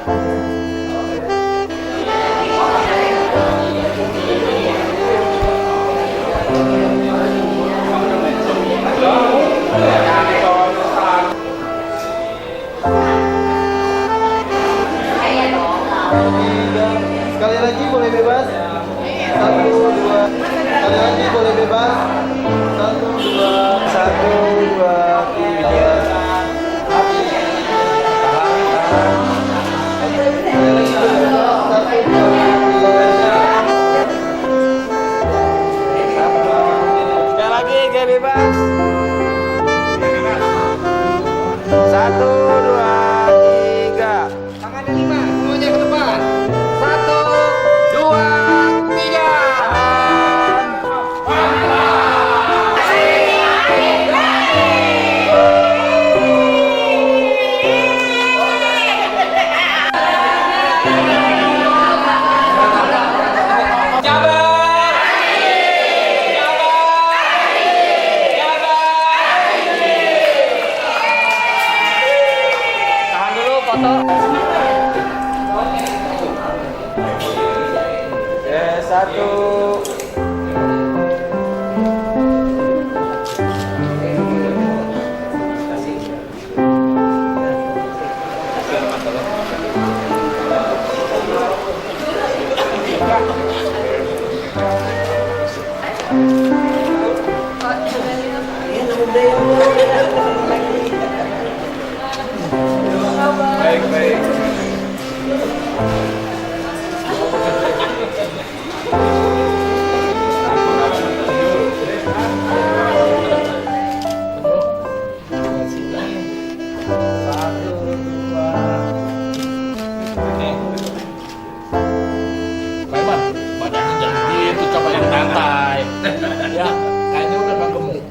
Sekali lagi boleh bebas. 1, 2. Sekali lagi boleh bebas. 1, 2. 1, 2, 3. Sekali lagi kayak bebas. 1, 2, 3. Tangannya 5, semuanya ke depan. 1, 2, 3. Tahan dulu foto. Satu. Baik, baik. Badannya jangan gitu, coba yang santai. Ya, kayaknya udah gak gemuk.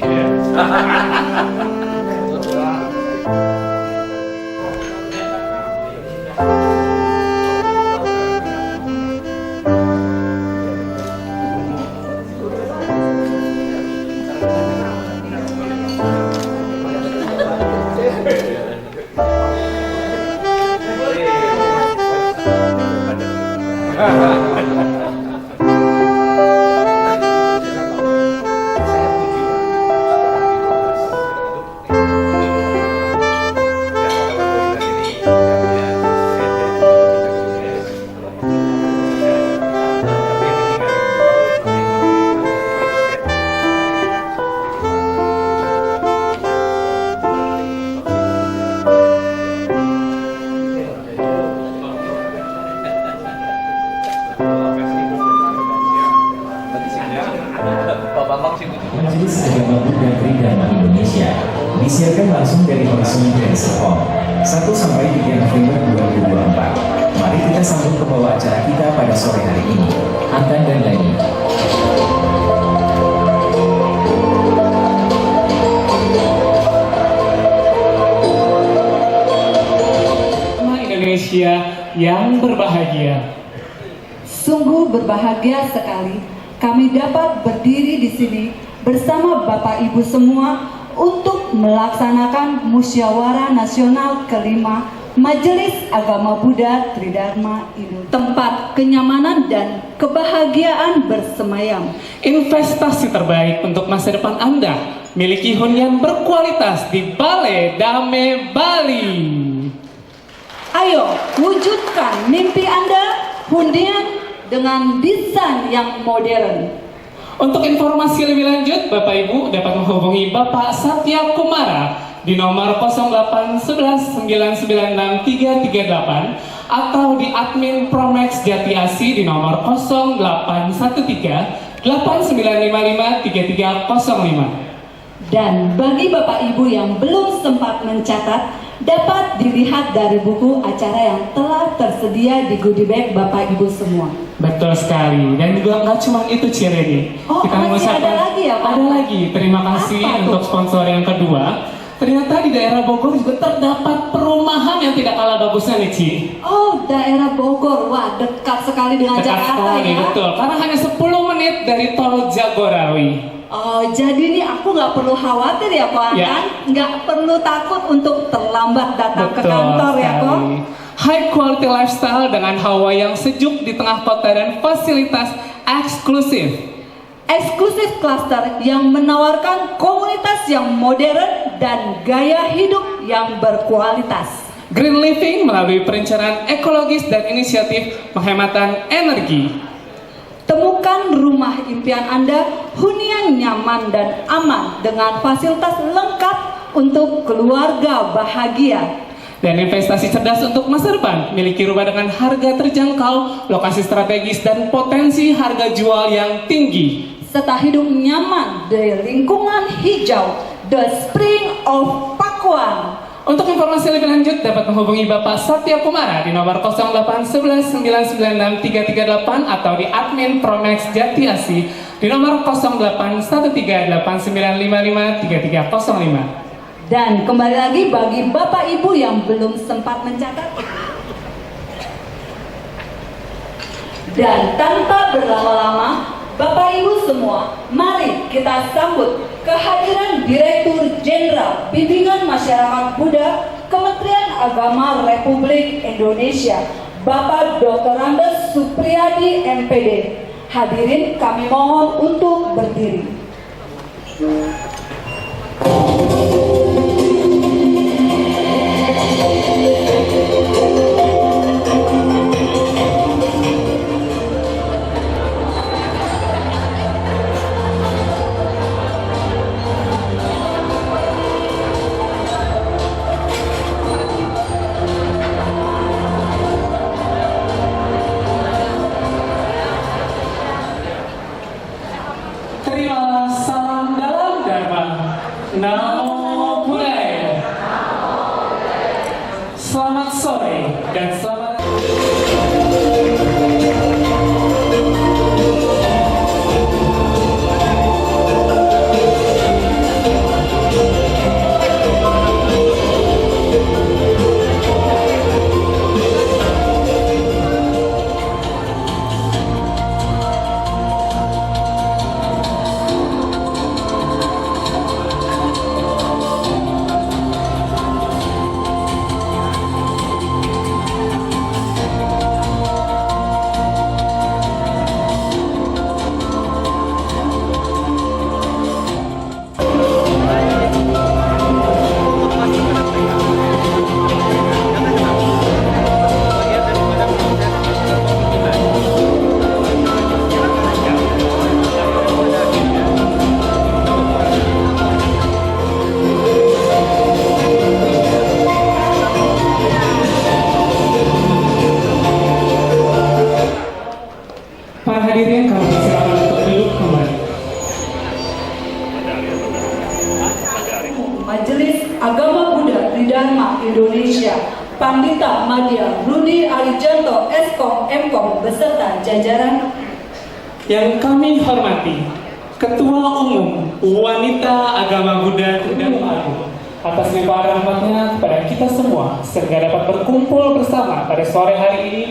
Majelis Agama Buddha Tridharma Indonesia disiarkan langsung dari Horizon Dance Hall 1 sampai 3 November 2024. Mari kita sambut pembawa acara kita pada sore hari ini, Antan dan Leni. Indonesia yang berbahagia. Sungguh berbahagia sekali kami dapat berdiri di sini bersama Bapak Ibu semua untuk melaksanakan Musyawarah Nasional kelima Majelis Agama Buddha Tridharma Indonesia. Tempat kenyamanan dan kebahagiaan bersemayam. Investasi terbaik untuk masa depan Anda. Miliki hunian berkualitas di Balai Dame Bali. Ayo wujudkan mimpi Anda, hunian dengan desain yang modern. Untuk informasi lebih lanjut, Bapak Ibu dapat menghubungi Bapak Satya Kumara di nomor 0811996338 atau di admin Promex Jati Asi di nomor 081389553305. Dan bagi Bapak Ibu yang belum sempat mencatat, dapat dilihat dari buku acara yang telah tersedia di goodie bag Bapak Ibu semua. Betul sekali. Dan juga nggak cuma itu, Cireni. Oh, masih ada lagi ya, Pak? Ada lagi. Terima kasih untuk sponsor yang kedua. Ternyata di daerah Bogor juga terdapat perumahan yang tidak kalah bagusnya nih, Ci. Oh, daerah Bogor. Wah, dekat sekali dengan Dekat Jakarta sekali, ya. betul. Karena hanya 10 menit dari tol Jagorawi. Oh, jadi nih aku nggak perlu khawatir ya, Ko Ya. Antan? Nggak perlu takut untuk terlambat datang ke Betul kantor ya, Ko? sekali. High quality menikmati lifestyle dengan hawa yang sejuk di tengah kota dan fasilitas eksklusif. Eksklusif cluster yang menawarkan komunitas yang modern dan gaya hidup yang berkualitas. Green living melalui perencanaan ekologis dan inisiatif penghematan energi. Temukan rumah impian Anda, huni yang nyaman dan aman dengan fasilitas lengkap untuk keluarga bahagia. Dan investasi cerdas untuk masa depan, miliki rumah dengan harga terjangkau, lokasi strategis dan potensi harga jual yang tinggi. Serta hidup nyaman di lingkungan hijau, The Spring of Pakuan. Untuk informasi lebih lanjut dapat menghubungi Bapak Satya Kumara di nomor 0811996338 atau di admin Promex Jatiasi di nomor 081389553305. Dan kembali lagi bagi Bapak Ibu yang belum sempat mencatat. Dan tanpa berlama-lama, Bapak Ibu semua, mari kita sambut kehadiran Direktur Jenderal Bimbingan Masyarakat Buddha Kementerian Agama Republik Indonesia, Bapak Dr. Andes Supriyadi MPD. Hadirin kami mohon untuk berdiri. Terimalah salam dalam Dharma. Namo Buddhaya. Selamat sore dan selamat para hadirin kami silakan untuk duduk kembali. Majelis Agama Buddha Tridharma Indonesia, Pandita Madya Rudi Arijanto Eskom Mkom beserta jajaran. Yang kami hormati Ketua Umum Wanita Agama Buddha Tridharma atas limpahan rahmatnya kepada kita semua sehingga dapat berkumpul bersama pada sore hari ini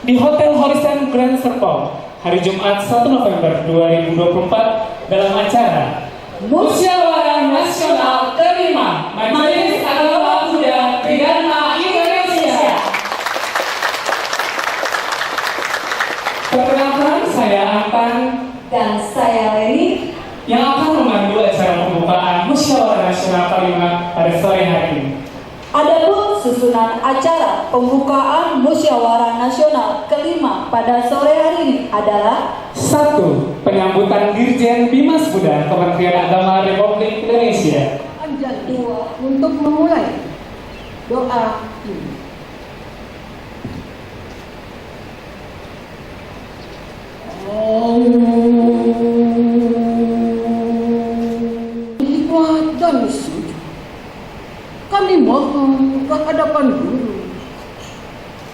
di Hotel Horizon Grand Serpong hari Jumat 1 November 2024 dalam acara Musyawarah Nasional Kelima Majelis Agama Buddha Tridharma Indonesia. Perkenalkan, saya Antan Dan saya Leni yang akan memandu acara pembukaan Musyawarah Nasional Kelima pada sore hari ini. Adapun susunan acara pembukaan Musyawarah Nasional kelima pada sore hari ini adalah 1. Penyambutan Dirjen Bimas Buddha Kementerian Agama Republik Indonesia. 2. Untuk memulai doa ini. Hikmat dan sujud kami mohon ke hadapan Guru,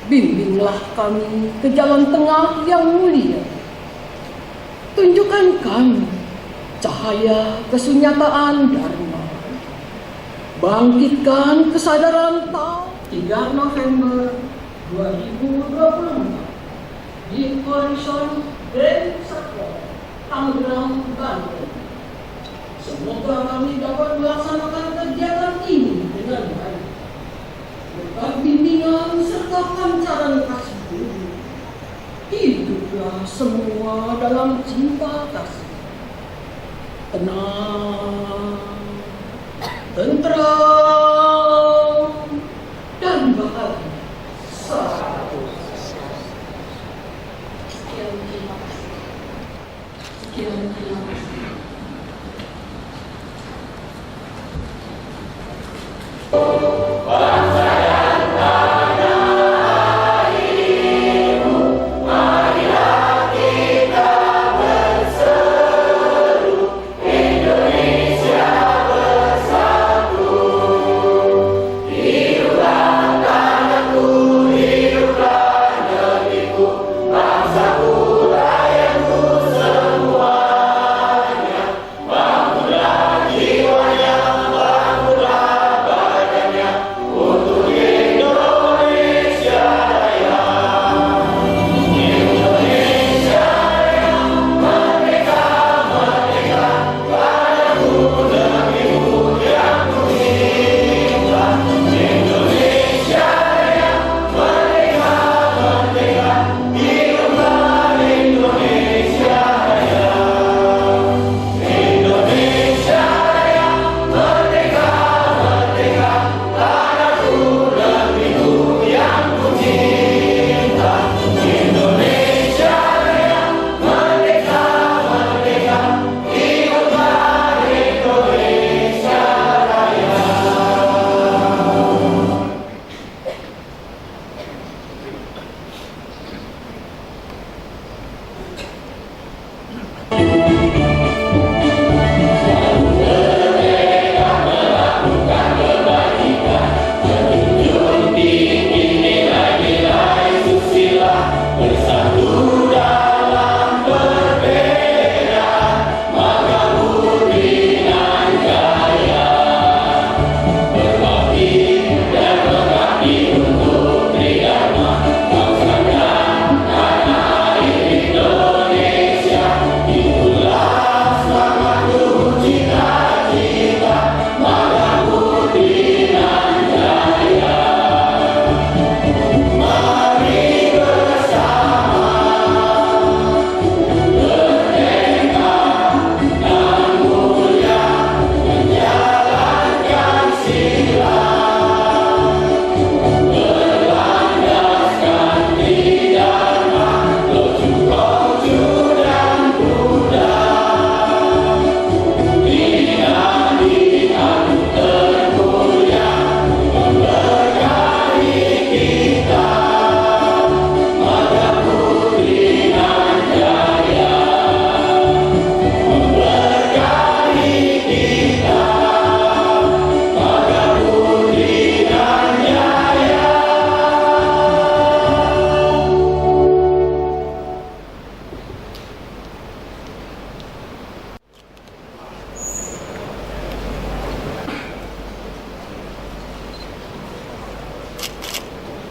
bimbinglah kami ke jalan tengah yang mulia, tunjukkan kami cahaya kesunyataan Dharma, bangkitkan kesadaran tak 3 November 2024 di Horizon Grand Serpong, Tangerang, Banten. Semoga kami dapat melaksanakan kegiatan ini dengan baik, berkat bimbingan serta pancaran semua dalam cinta kasih, tenang, tentram, dan bahagia. Satu. Sekian terima kasih. Sekian terima kasih.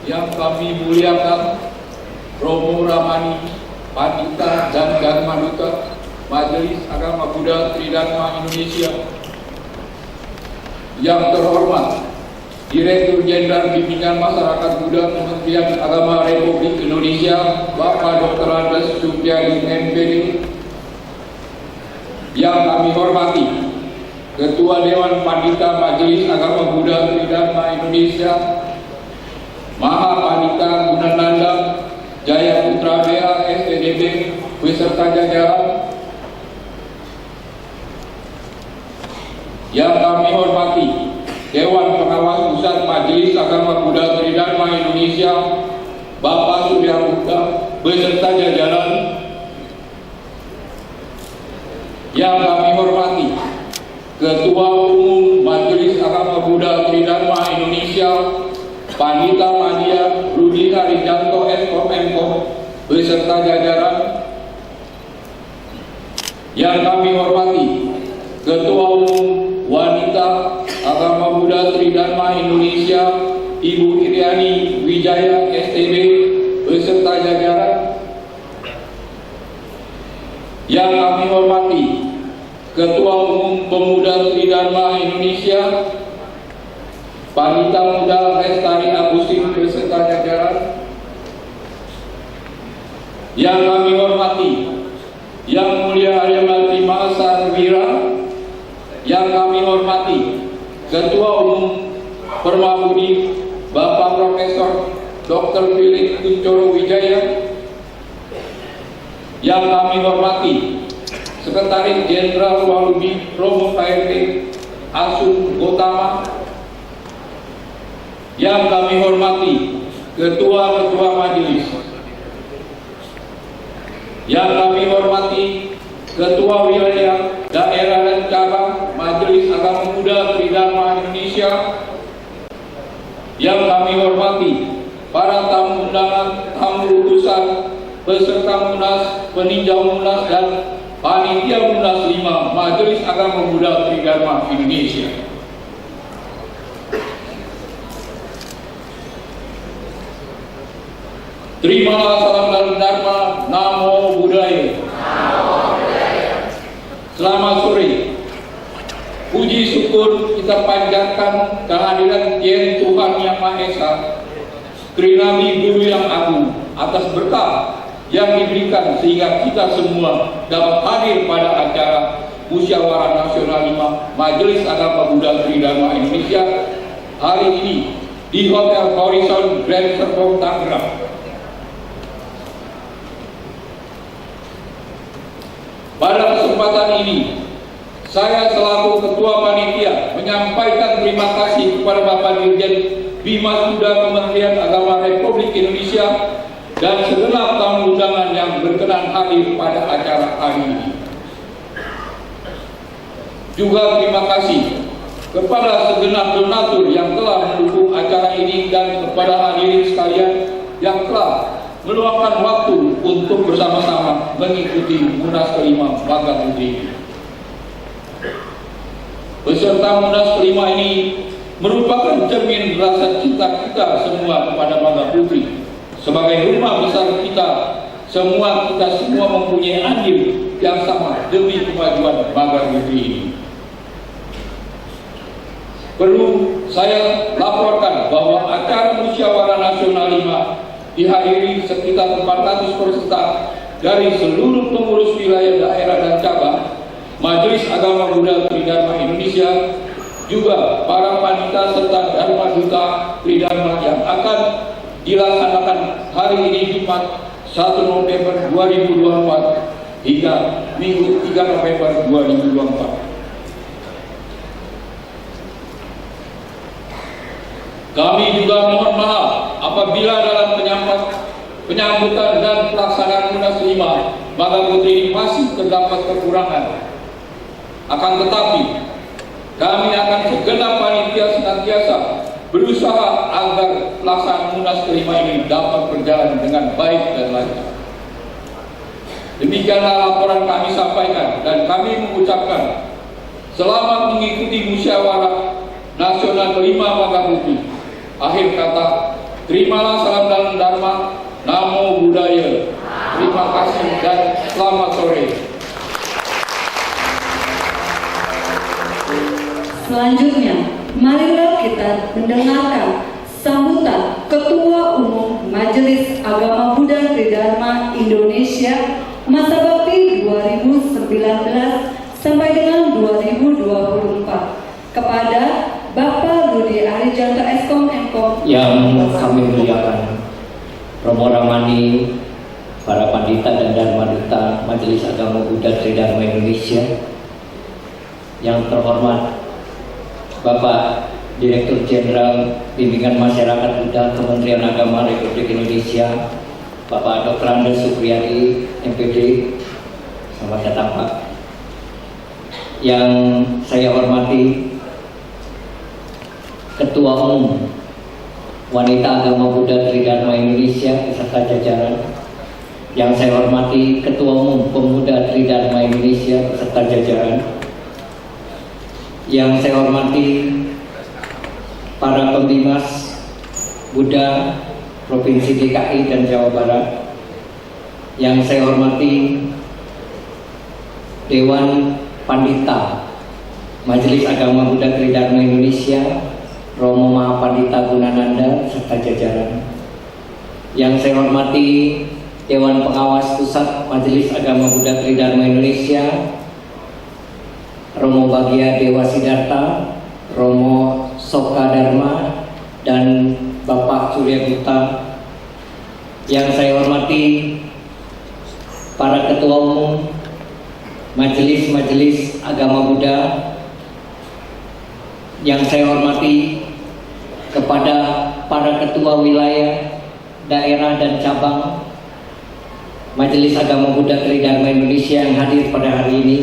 Yang kami muliakan Romo Ramani, Pandita dan Dharma Duta Majelis Agama Buddha Tridharma Indonesia. Yang terhormat Direktur Jenderal Bimbingan Masyarakat Buddha Kementerian Agama Republik Indonesia Bapak Dr. Andes Supiadi MPD. Yang kami hormati Ketua Dewan Pandita Majelis Agama Buddha Tridharma Indonesia Maha Pandita Gunananda Jaya Putra BA STDB beserta jajaran. Yang kami hormati Dewan Pengawas Pusat Majelis Agama Buddha Tridharma Indonesia Bapak Surya Buddha beserta jajaran. Yang kami hormati Ketua Umum Majelis Agama Buddha Tridharma Indonesia Pandita Madia Rudi Harijanto Eskom beserta jajaran. Yang kami hormati Ketua Umum Wanita Agama Buddha Tridharma Indonesia Ibu Iriani Wijaya STB beserta jajaran. Yang kami hormati Ketua Umum Pemuda Tridharma Indonesia Pandita Muda Lestari Agustin beserta jajaran. Yang kami hormati Dr. Philip Kuncoro Wijaya. Yang kami hormati Sekretaris Jenderal Waludi Romo KRT Asun Gotama. Yang kami hormati Ketua-Ketua Majelis. Yang kami hormati Ketua Wilayah Daerah dan Cabang Majelis Agama Muda Tridharma Indonesia. Yang kami hormati para tamu undangan, tamu utusan, peserta Munas, peninjau Munas, dan panitia Munas 5 Majelis Agama Muda Tridharma Indonesia. Terimalah salam dan dharma. Namo Buddhaya. Selamat sore. Puji syukur kita panjatkan kehadiran Jen Tuhan Yang Maha Esa, Trinabi Guru yang Agung, atas berkah yang diberikan sehingga kita semua dapat hadir pada acara Musyawarah Nasional 5 Majelis Agama Buddha Tridharma Indonesia hari ini di Hotel Horizon Grand Serpong Tangerang. Pada kesempatan ini, saya selaku Ketua Panitia menyampaikan terima kasih kepada Bapak Dirjen Bimas Muda Kementerian Agama Republik Indonesia dan segenap tamu undangan yang berkenan hadir pada acara hari ini. Juga terima kasih kepada segenap donatur yang telah mendukung acara ini dan kepada hadirin sekalian yang telah meluangkan waktu untuk bersama-sama mengikuti Munas kelima Bangka-Putri. Peserta Munas kelima ini merupakan cermin rasa cinta kita semua kepada Bangka-Putri. Sebagai rumah besar kita semua mempunyai andil yang sama demi kemajuan Bangka-Putri ini. Perlu saya laporkan bahwa acara Musyawarah Nasional 5 dihadiri sekitar 400 peserta dari seluruh pengurus wilayah, daerah, dan cabang Majelis Agama Buddha Tridharma Indonesia, juga para panitia serta Dharma Duta Tridharma yang akan dilaksanakan hari ini Jumat 1 November 2024 hingga Minggu 3 November 2024. Kami juga mohon maaf apabila dalam penyambutan dan pelaksanaan Munas 5 Bangka-Putri ini masih terdapat kekurangan. Akan tetapi, kami akan segenap panitia senantiasa berusaha agar pelaksanaan Munas ke-5 ini dapat berjalan dengan baik dan lancar. Demikianlah laporan kami sampaikan dan kami mengucapkan selamat mengikuti Musyawarah Nasional ke-5 Bangka-Putri. Akhir kata, terimalah salam dan dharma. Namo Buddhaya. Terima kasih dan selamat sore. Selanjutnya, marilah kita mendengarkan sambutan Ketua Umum Majelis Agama Buddha Tridharma Indonesia masa bakti 2019 sampai dengan 2024 kepada Bapak Rudi Arijanto Eskom Mkom yang kami muliakan, Romo Ramani, para pandita dan Dharma Duta Majelis Agama Buddha Tridharma Indonesia, yang terhormat Bapak Direktur Jenderal Bimbingan Masyarakat Buddha Kementerian Agama Republik Indonesia, Bapak Dr. Andes Supriyadi, MPD, selamat datang Pak. Yang saya hormati Ketua Umum Wanita Agama Buddha Tridharma Indonesia beserta jajaran. Yang saya hormati Ketua Umum Pemuda Tridharma Indonesia beserta jajaran. Yang saya hormati para pembimas Buddha Provinsi DKI dan Jawa Barat. Yang saya hormati Dewan Pandita Majelis Agama Buddha Tridharma Indonesia, Romo Mahapandita Gunananda serta jajaran. Yang saya hormati Dewan Pengawas Pusat Majelis Agama Buddha Tridharma Indonesia, Romo Bagia Dewa Sidarta, Romo Soka Dharma, dan Bapak Surya Buta yang saya hormati para ketua umum majelis-majelis agama Buddha, yang saya hormati kepada para ketua wilayah, daerah dan cabang Majelis Agama Buddha Tridharma Indonesia yang hadir pada hari ini,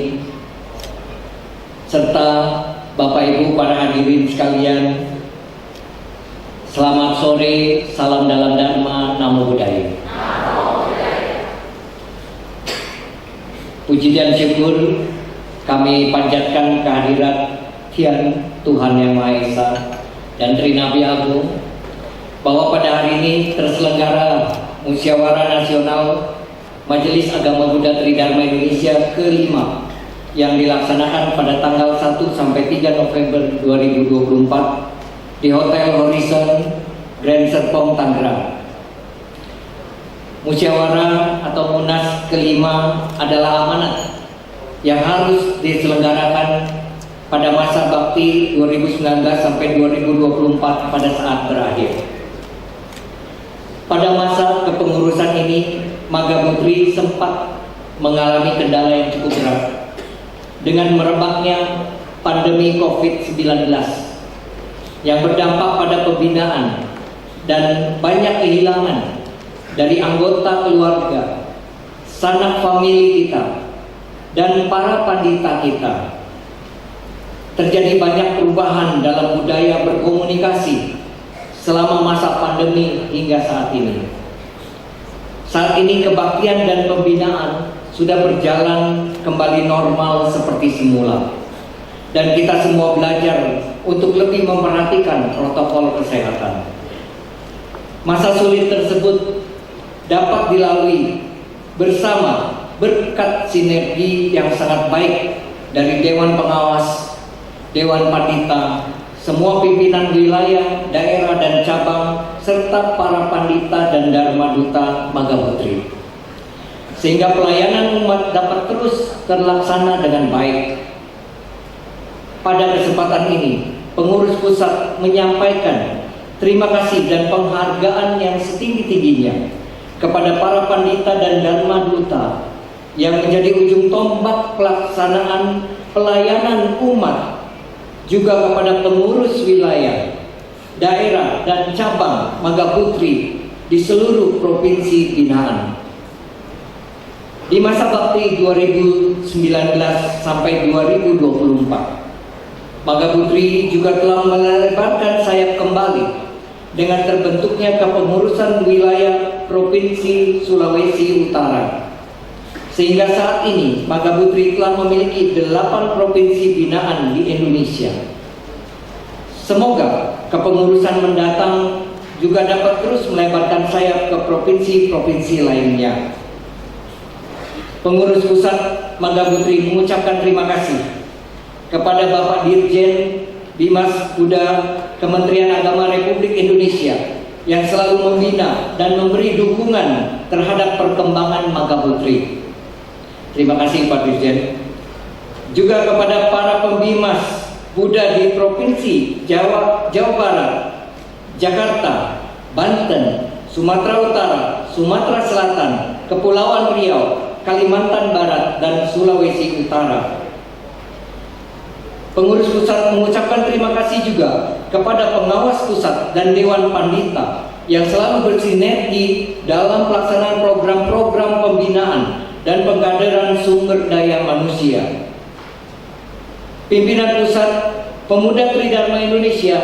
serta Bapak Ibu para hadirin sekalian, selamat sore, salam dalam Dharma, Namo Buddhaya. Puji dan syukur kami panjatkan kehadirat Tuhan Yang Maha Esa dan Trinabi Agung bahwa pada hari ini terselenggara Musyawarah Nasional Majelis Agama Buddha Tridharma Indonesia ke-5 yang dilaksanakan pada tanggal 1 sampai 3 November 2024 di Hotel Horizon Grand Serpong, Tangerang. Musyawarah atau Munas ke-5 adalah amanat yang harus diselenggarakan pada masa bakti 2019 sampai 2024 pada saat berakhir. Pada masa kepengurusan ini, Magaputri sempat mengalami kendala yang cukup berat dengan merebaknya pandemi COVID-19 yang berdampak pada pembinaan dan banyak kehilangan dari anggota keluarga, sanak famili kita, dan para pandita kita. Terjadi banyak perubahan dalam budaya berkomunikasi selama masa pandemi hingga saat ini. Saat ini kebaktian dan pembinaan sudah berjalan kembali normal seperti semula, dan kita semua belajar untuk lebih memperhatikan protokol kesehatan. Masa sulit tersebut dapat dilalui bersama berkat sinergi yang sangat baik dari Dewan Pengawas, Dewan Pandita, semua pimpinan wilayah, daerah dan cabang, serta para pandita dan dharma duta Magaputri, sehingga pelayanan umat dapat terus terlaksana dengan baik. Pada kesempatan ini, pengurus pusat menyampaikan terima kasih dan penghargaan yang setinggi-tingginya kepada para pandita dan dharma duta yang menjadi ujung tombak pelaksanaan pelayanan umat, juga kepada pengurus wilayah, daerah dan cabang Magaputri di seluruh provinsi binaan. Di masa bakti 2019 sampai 2024, Magaputri juga telah melebarkan sayap kembali dengan terbentuknya kepengurusan wilayah Provinsi Sulawesi Utara. Sehingga saat ini Magaputri telah memiliki 8 provinsi binaan di Indonesia. Semoga kepengurusan mendatang juga dapat terus melebarkan sayap ke provinsi-provinsi lainnya. Pengurus pusat Magaputri mengucapkan terima kasih kepada Bapak Dirjen Bimas Buddha Kementerian Agama Republik Indonesia yang selalu membina dan memberi dukungan terhadap perkembangan Magaputri. Terima kasih Pak Dirjen. Juga kepada para pembimas Buddha di Provinsi Jawa Barat, Jakarta, Banten, Sumatera Utara, Sumatera Selatan, Kepulauan Riau, Kalimantan Barat, dan Sulawesi Utara. Pengurus pusat mengucapkan terima kasih juga kepada pengawas pusat dan Dewan Pandita yang selalu bersinergi dalam pelaksanaan program-program pembinaan dan pengkaderan sumber daya manusia. Pimpinan Pusat Pemuda Tridharma Indonesia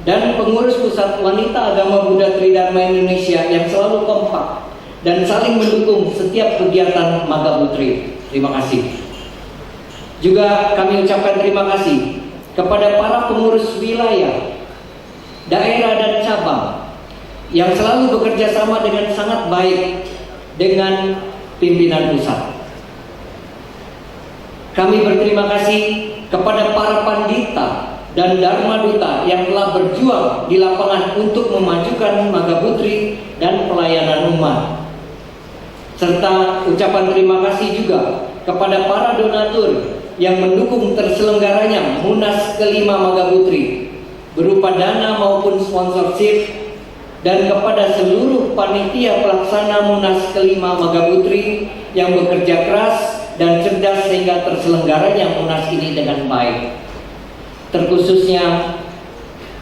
dan pengurus Pusat Wanita Agama Buddha Tridharma Indonesia yang selalu kompak dan saling mendukung setiap kegiatan Magaputri. Terima kasih. Juga kami ucapkan terima kasih kepada para pengurus wilayah, daerah dan cabang yang selalu bekerja sama dengan sangat baik dengan pimpinan pusat. Kami berterima kasih kepada para pandita dan dharma duta yang telah berjuang di lapangan untuk memajukan Magaputri dan pelayanan umat. Serta ucapan terima kasih juga kepada para donatur yang mendukung terselenggaranya Munas ke-5 Magaputri berupa dana maupun sponsorship, dan kepada seluruh panitia pelaksana Munas kelima Magaputri yang bekerja keras dan cerdas sehingga terselenggaranya Munas ini dengan baik. Terkhususnya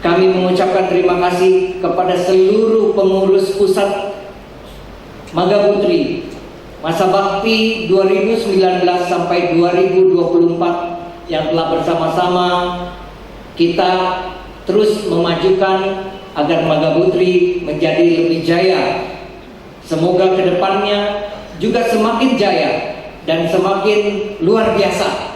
kami mengucapkan terima kasih kepada seluruh pengurus pusat Magaputri masa bakti 2019 sampai 2024 yang telah bersama-sama kita terus memajukan agar Magaputri menjadi lebih jaya. Semoga kedepannya juga semakin jaya dan semakin luar biasa.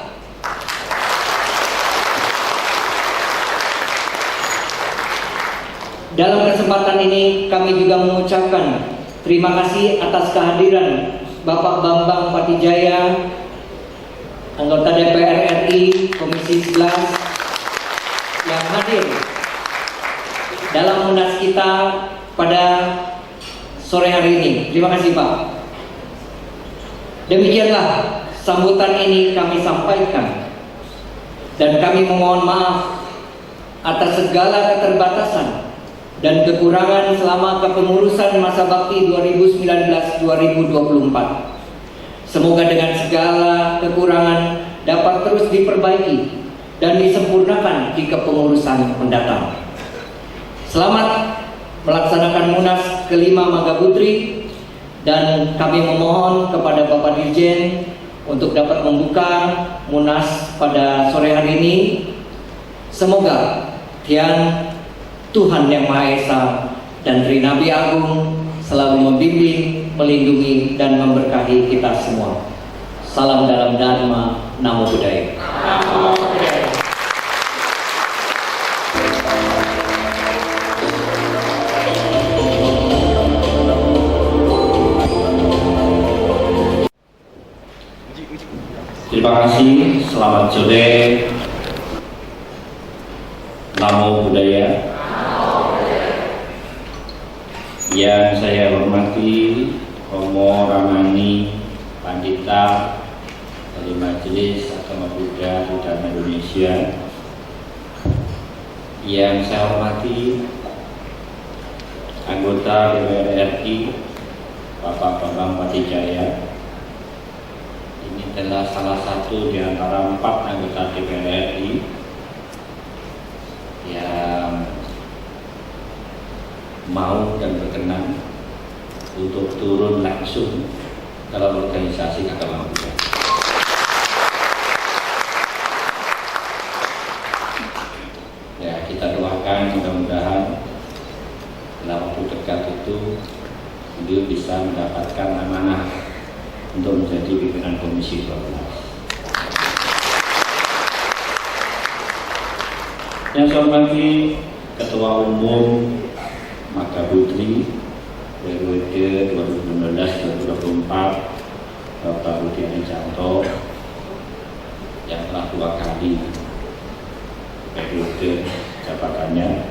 Dalam kesempatan ini kami juga mengucapkan terima kasih atas kehadiran Bapak Bambang Patijaya, anggota DPR RI Komisi 11 yang hadir dalam Munas kita pada sore hari ini. Terima kasih Pak. Demikianlah sambutan ini kami sampaikan dan kami memohon maaf atas segala keterbatasan dan kekurangan selama kepengurusan masa bakti 2019-2024. Semoga dengan segala kekurangan dapat terus diperbaiki dan disempurnakan di kepengurusan mendatang. Selamat melaksanakan Munas kelima Magaputri, dan kami memohon kepada Bapak Dirjen untuk dapat membuka Munas pada sore hari ini. Semoga Tuhan Yang Maha Esa dan Trinabi Agung selalu membimbing, melindungi, dan memberkahi kita semua. Salam dalam Dharma, Namo Buddhaya. Terima kasih, selamat sore. Namo Buddhaya. Yang saya hormati Romo Ramani Pandita dari Majelis Agama Buddha di Dharma Indonesia. Yang saya hormati anggota DPR RI Bapak Bambang Patijaya. Ini adalah salah satu di antara 4 anggota DPR RI yang mau dan berkenan untuk turun langsung dalam organisasi agama Buddha. Ya, kita doakan mudah-mudahan dalam waktu dekat itu beliau bisa mendapatkan amanah untuk menjadi pimpinan Komisi 12. Yang saya hormati Ketua Umum Magaputri periode 2019-2024 Bapak Budi Arijanto yang telah 2 kali periode jabatannya.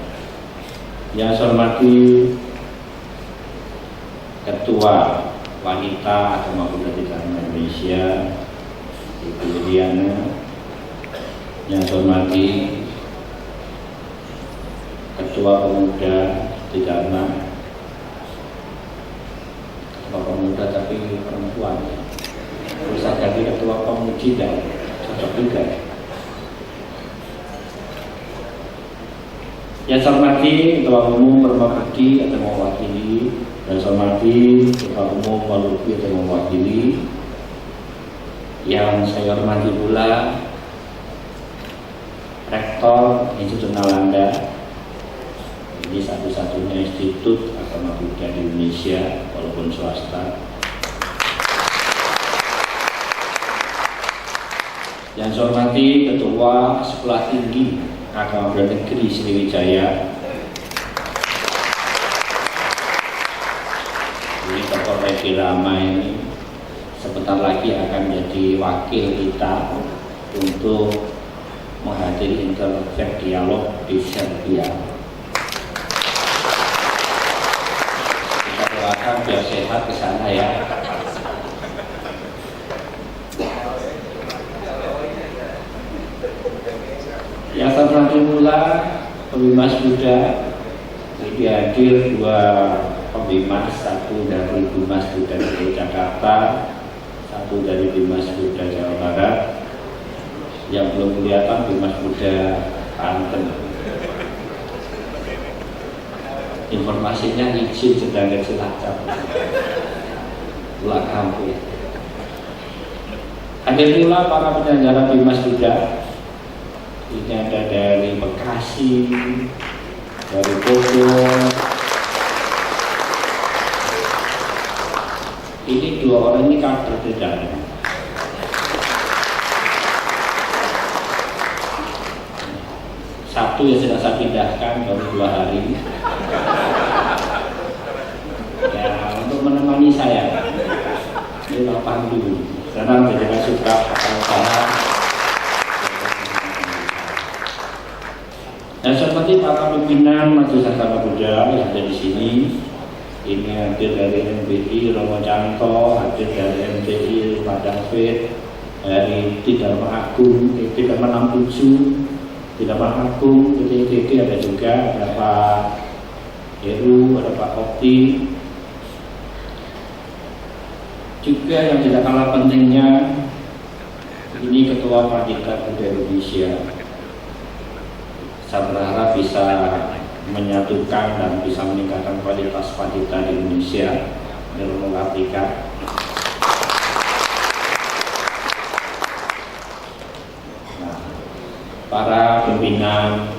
Yang saya hormati Ketua Wanita Agama Buddha di Dharma Indonesia Ibu Liliana. Yang saya hormati Ketua Pemuda di Dharma, Ketua Pemuda tapi perempuan, bisa ganti Ketua Pemudi dan cocok juga. Yang saya hormati Ketua Umum Permabudi atau mewakili, dan saya hormati Ketua Umum Maluku atau mewakili. Yang saya hormati pula Rektor Institut Nalanda. Ini satu-satunya institut agama Buddha di Indonesia walaupun swasta. Yang saya hormati Ketua Sekolah Tinggi Agama Buddha Negeri Sriwijaya. Ini Dr. Redi Rama ini sebentar lagi akan menjadi wakil kita untuk menghadiri interfaith dialog di Serbia. Biar sehat ke sana ya. Yang terhormat pula Pebimas Buddha, ini hadir 2 Bimas, satu dari Bimas Buddha DKI Jakarta, satu dari Bimas Buddha Jawa Barat, yang belum kelihatan Bimas Buddha Banten. Informasinya izin sedang ke Cilacap, pulang kampung. Hadir pula para penyelenggara Bimas Buddha. Ini ada dari Bekasi, dari Bogor. Ini dua orang ini kader di dalam. Satu yang sudah saya pindahkan baru 2 hari. Ya, untuk menemani saya. Ini lapang dulu. Karena mereka suka kalau dan seperti para pimpinan Majelis Agama Buddha yang ada di sini. Ini hadir dari MBI Romo Canto, hadir dari MBI Pak David, dari Tidama Agung, Tidama 67, Tidama Agung, PTTT ada juga, ada Pak Heru, ada Pak Okti. Juga yang tidak kalah pentingnya, ini Ketua Panitia Buddha Indonesia. Saya berharap bisa menyatukan dan bisa meningkatkan kualitas panitia di Indonesia dalam mengartikan para pimpinan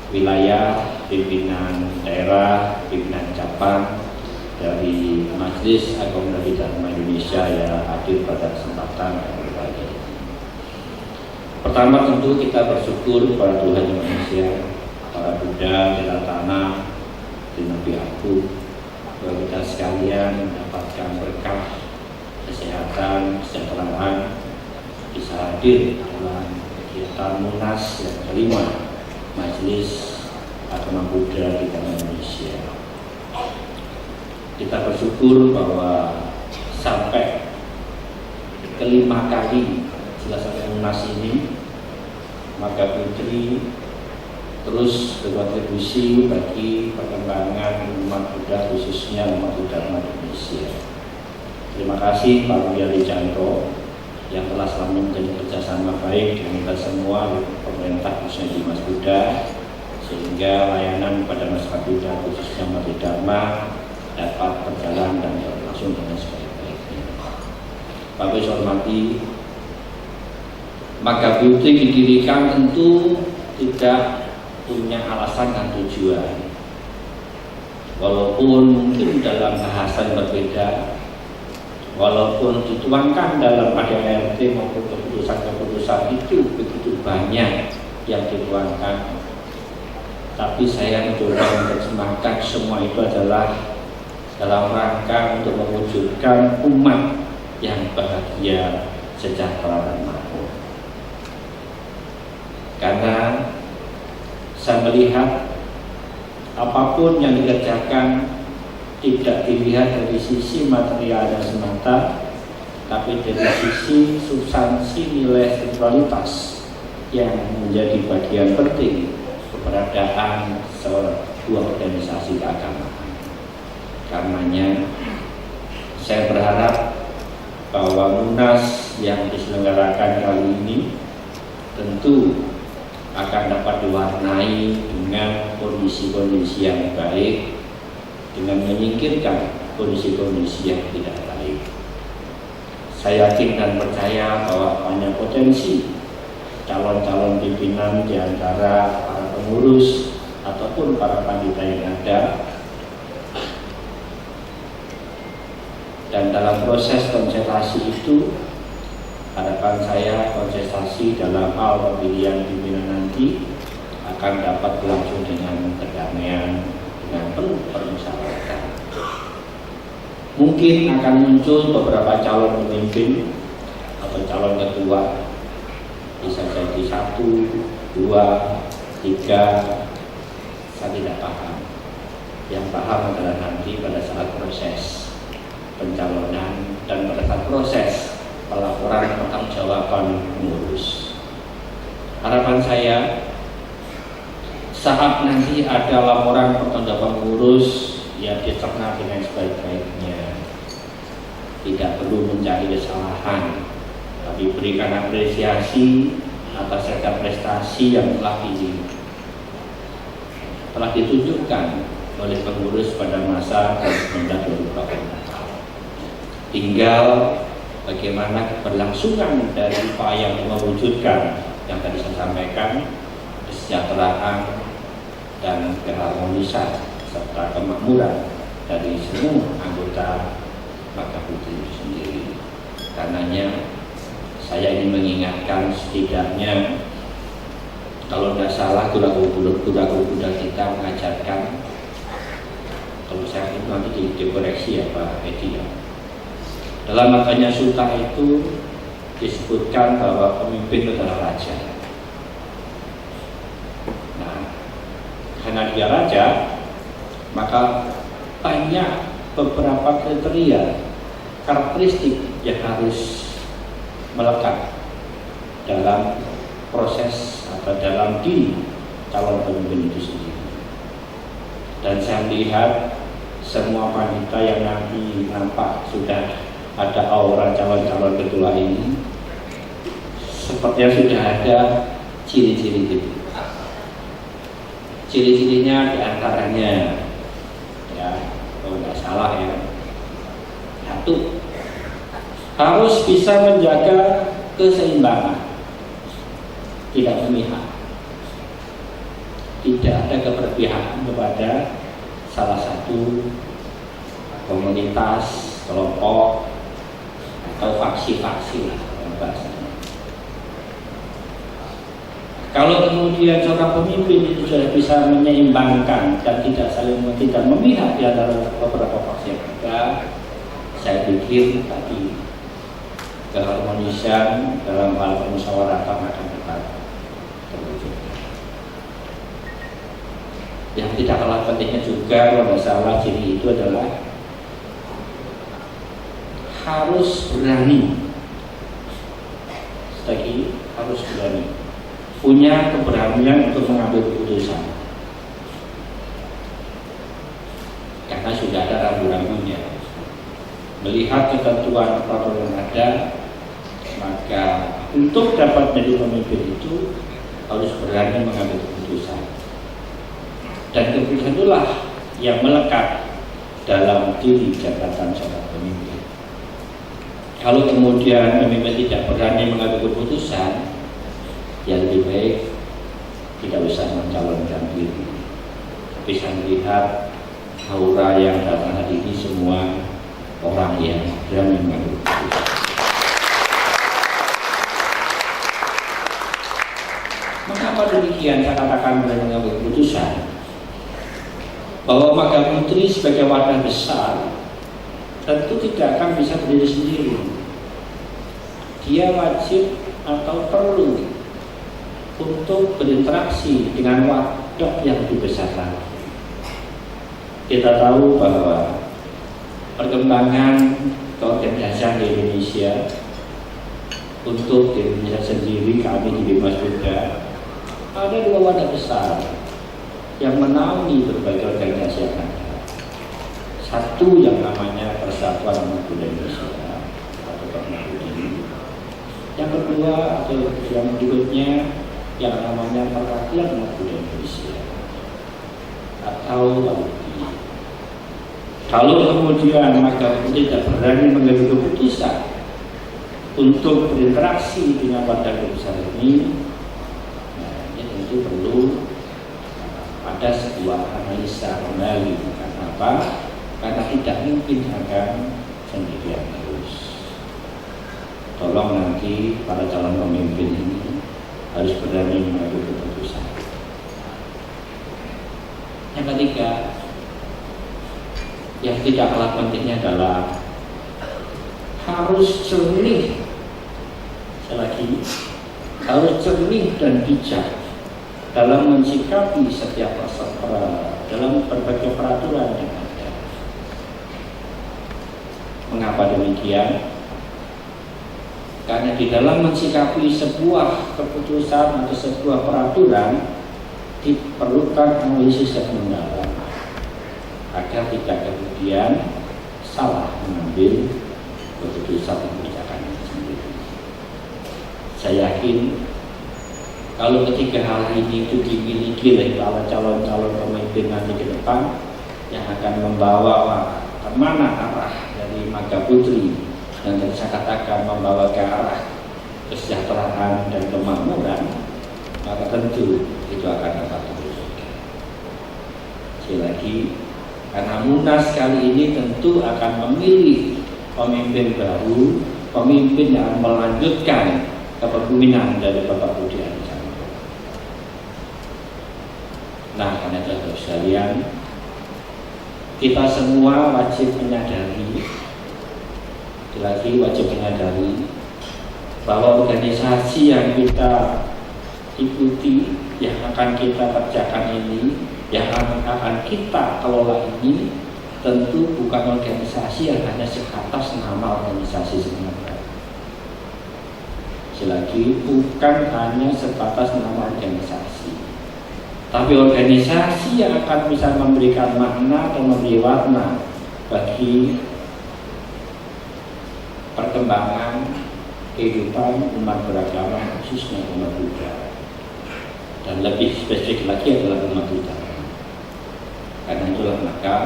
wilayah, pimpinan daerah, pimpinan cabang dari Majelis Agama Dharma Indonesia yang hadir pada kesempatan yang berbahagia. Pertama tentu kita bersyukur kepada Tuhan Indonesia, para Buddha, Bela Tanah, di Nabi Agung, bahwa kita sekalian mendapatkan berkah, kesehatan, kesejahteraan, bisa hadir dalam kegiatan Munas yang kelima Majelis Agama Buddha di tanah Indonesia. Kita bersyukur bahwa sampai kelima kali selesai Munas ini, maka Putri terus berkontribusi bagi perkembangan umat Buddha, khususnya umat Buddha Indonesia. Terima kasih Pak Wiyari Canto yang telah selama menjadi kerjasama baik dengan kita semua, pemerintah khususnya Bimas Buddha, sehingga layanan pada masyarakat Buddha khususnya umat Dharma dapat berjalan dan berlangsung dengan sebaik-baiknya. Bapak Ibu hormati, maka Putri didirikan tentu tidak punya alasan dan tujuan, walaupun mungkin dalam bahasa yang berbeda, walaupun dituangkan dalam ADART maupun keputusan-keputusan itu begitu banyak yang dituangkan, tapi saya mencoba menerjemahkan semua itu adalah dalam rangka untuk mewujudkan umat yang bahagia, sejahtera dan makmur. Karena saya melihat apapun yang dikerjakan tidak dilihat dari sisi material dan semata, tapi dari sisi substansi nilai spiritualitas yang menjadi bagian penting keberadaan sebuah organisasi keagamaan. Karenanya saya berharap bahwa Munas yang diselenggarakan kali ini tentu akan dapat diwarnai dengan kondisi-kondisi yang baik, dengan menyingkirkan kondisi-kondisi yang tidak baik. Saya yakin dan percaya bahwa banyak potensi calon-calon pimpinan di antara para pengurus ataupun para panitia yang ada, dan dalam proses konsentrasi itu harapan saya konsentrasi dalam hal pemilihan pimpinan nanti akan dapat berlangsung dengan kedamaian, dengan penuh permusyawaratan. Mungkin akan muncul beberapa calon pemimpin atau calon ketua, bisa jadi 1, 2, 3, saya tidak paham. Yang paham adalah nanti pada saat proses pencalonan dan pada saat proses pelaporan pertanggungjawaban pengurus. Harapan saya saat nanti ada laporan pertanggungjawaban pengurus ya dicerna dengan sebaik-baiknya, tidak perlu mencari kesalahan, tapi berikan apresiasi atas segala prestasi yang telah ditunjukkan oleh pengurus pada masa 2020. Tinggal bagaimana keberlangsungan dari upaya yang mewujudkan yang tadi saya sampaikan, kesejahteraan dan keharmonisan serta kemakmuran dari semua anggota Maka Putri itu sendiri. Karenanya saya ingin mengingatkan, setidaknya kalau tidak salah guru-guru kita mengajarkan, kalau saya itu nanti dikoreksi ya Pak Edi ya, dalam makanya Sultan itu disebutkan bahwa pemimpin itu adalah raja. Nah, karena dia raja, maka banyak beberapa kriteria, karakteristik yang harus melekat dalam proses atau dalam diri calon pemimpin itu sendiri. Dan saya melihat semua wanita yang nanti nampak sudah ada aura calon-calon ketua ini, sepertinya sudah ada ciri-ciri itu. Ciri-cirinya diantaranya, ya, kalau nggak salah ya, satu, harus bisa menjaga keseimbangan, tidak memihak, tidak ada keberpihakan kepada salah satu komunitas, kelompok, atau faksi-faksi lah bahasanya. Kalau kemudian seorang pemimpin itu sudah bisa menyeimbangkan dan tidak memihak di antara beberapa faksi yang ada, saya pikir tadi keharmonisan dalam hal permusyawaratan akan tetap terwujud. Yang tidak kalah pentingnya juga kalau masalah ciri itu adalah harus berani. Lagi harus berani, punya keberanian untuk mengambil keputusan, karena sudah ada rambu-rambunya. Melihat ketentuan peraturan yang ada, maka untuk dapat menjadi pemimpin itu harus berani mengambil keputusan, dan keputusan itulah yang melekat dalam diri jabatan seorang pemimpin. Kalau kemudian pemimpin tidak berani mengambil keputusan, ya lebih baik tidak usah mencalonkan diri. Bisa melihat aura yang datang hari ini semua orang yang berani mengambil keputusan. Mengapa demikian saya katakan berani mengambil keputusan? Bahwa Maka Putri sebagai wadah besar tentu tidak akan bisa berdiri sendiri. Dia wajib atau perlu untuk berinteraksi dengan wadah yang lebih besar lagi. Kita tahu bahwa perkembangan keorganisasian di Indonesia, untuk di Indonesia sendiri, kami di Bimas Buddha ada dua wadah besar yang menaungi berbagai organisasi yang ada. Satu yang namanya Persatuan Umat Buddha Indonesia atau Permabudi. Yang kedua atau yang berikutnya yang namanya Perwakilan Umat Buddha Indonesia atau PAUI. Kalau kemudian Maka Putri tidak berani mengambil keputusan untuk berinteraksi dengan wadah besar ini, nah, ini tentu perlu ada sebuah analisa kembali. Kenapa? Karena tidak mungkin akan sendirian terus. Tolong nanti para calon pemimpin ini harus berani mengambil keputusan. Yang ketiga, yang tidak kalah pentingnya adalah harus jernih. Sekali lagi, harus jernih dan bijak dalam mensikapi setiap persoalan, dalam berbagai peraturan yang ada. Mengapa demikian? Karena di dalam mensikapi sebuah keputusan atau sebuah peraturan diperlukan analisis yang mendalam. agar tidak kemudian salah mengambil keputusan kebijakan itu sendiri. Saya yakin kalau ketiga hal ini itu dimiliki oleh para calon-calon pemimpin nanti ke depan yang akan membawa kemana arah dari Marga Putri, dan saya katakan membawa ke arah kesejahteraan dan kemakmuran, maka tentu itu akan dapat terwujud. Sekali lagi, karena Munas kali ini tentu akan memilih pemimpin baru, pemimpin yang melanjutkan kepemimpinan dari Bapak Budi Ari Sadikin. Nah, karena itu sekalian, kita semua wajib menyadari, lagi wajib menyadari bahwa organisasi yang kita ikuti, yang akan kita kerjakan ini, yang akan kita kelola ini, tentu bukan organisasi yang hanya sebatas nama organisasi sebenarnya. Selagi bukan hanya sebatas nama organisasi, tapi organisasi yang akan bisa memberikan makna dan memberi warna bagi perkembangan kehidupan umat beragama, khususnya umat Buddha, dan lebih spesifik lagi adalah umat Buddha. Karena itulah maka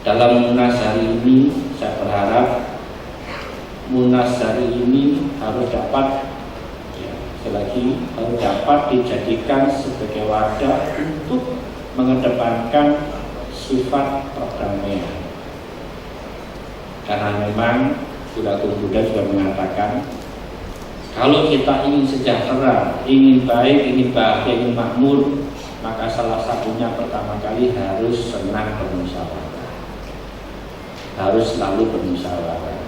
dalam Munas hari ini saya berharap Munas hari ini harus dapat, selagi harus dapat dijadikan sebagai wadah untuk mengedepankan sifat perdamaian. Karena memang Suratul Buddha juga mengatakan, kalau kita ingin sejahtera, ingin baik, ingin bahagia, ingin makmur, maka salah satunya pertama kali harus senang bermusyawarah, harus selalu bermusyawarah.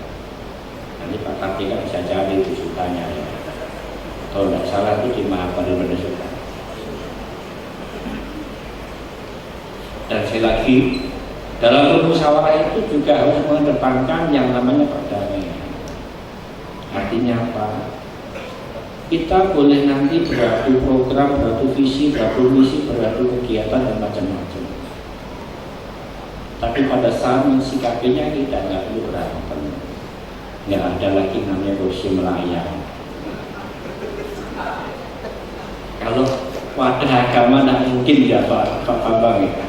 Nanti Pak Kartika bisa cari rujukannya ya. Kalau tidak salah itu di Mahabharata Sutta. Dan sekali lagi, dalam bermusyawarah itu juga harus mengedepankan yang namanya perdamaian. Artinya apa? Kita boleh nanti beradu program, beradu visi, beradu misi, beradu kegiatan dan macam-macam. Tapi pada saat mensikapinya kita nggak perlu berantem. Nggak ada lagi namanya kursi melayang. Kalau wadah agama tidak mungkin ya Pak Bambang ya,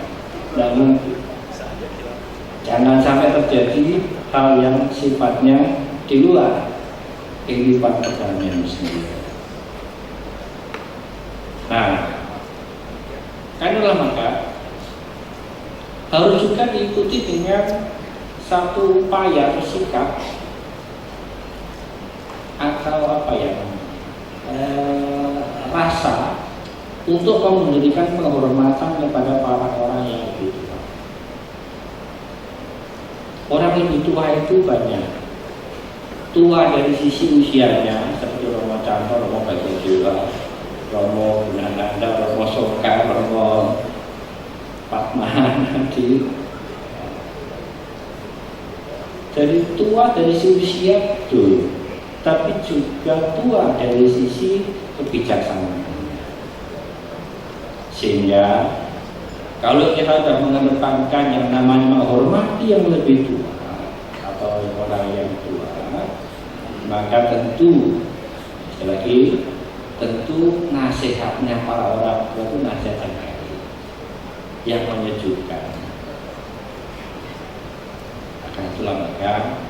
tidak mungkin. Jangan sampai terjadi hal yang sifatnya di luar kehidupan perdamaian sendiri. Nah, karena maka harus juga diikuti dengan satu upaya sikap atau apa ya, rasa untuk memberikan penghormatan kepada para orang yang lebih tua. Orang lebih tua itu banyak. Tua dari sisi usianya, seperti Romo Cantor, Romo Bagiojiwa, Romo Gunananda, Romo Soka, Romo Patman nanti. Jadi tua dari sisi usia betul, tapi juga tua dari sisi kebijaksanaan. Sehingga kalau kita sudah mengedepankan yang namanya menghormati yang lebih tua atau orang yang tua, maka tentu sekali lagi, tentu nasihatnya para orang tua itu nasihat yang baik, yang menyejukkan. Akan itulah maka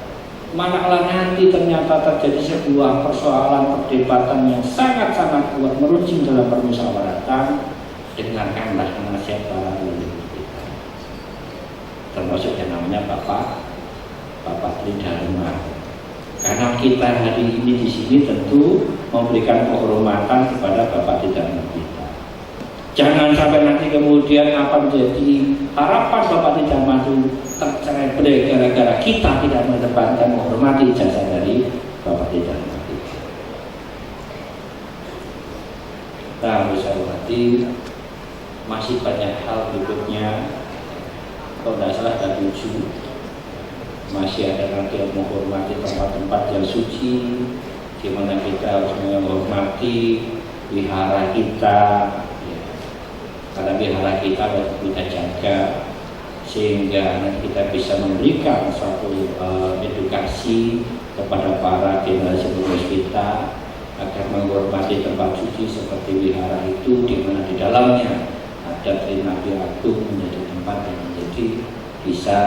manakala nanti ternyata terjadi sebuah persoalan perdebatan yang sangat-sangat kuat meruncing dalam permusyawaratan, dengarkanlah nasihat para leluhur kita, termasuk yang namanya Bapak Tridharma. Karena kita hari ini di sini tentu memberikan penghormatan kepada Bapak Tridharma kita. Jangan sampai nanti kemudian apa menjadi harapan Bapak Tridharma itu tercerai-berai gara-gara kita tidak mengedepankan menghormati jasa dari Bapak Tridharma kita. Nah, bisa berarti masih banyak hal berikutnya. Kalau tidak salah ada 7. Masih ada nanti menghormati tempat-tempat yang suci, di mana kita harus menghormati wihara kita, ya. Karena wihara kita harus kita jaga. sehingga nanti kita bisa memberikan suatu edukasi kepada para generasi penerus kita agar menghormati tempat suci seperti wihara itu, di mana di dalamnya ada Trinadi Agung menjadi tempat yang menjadi bisa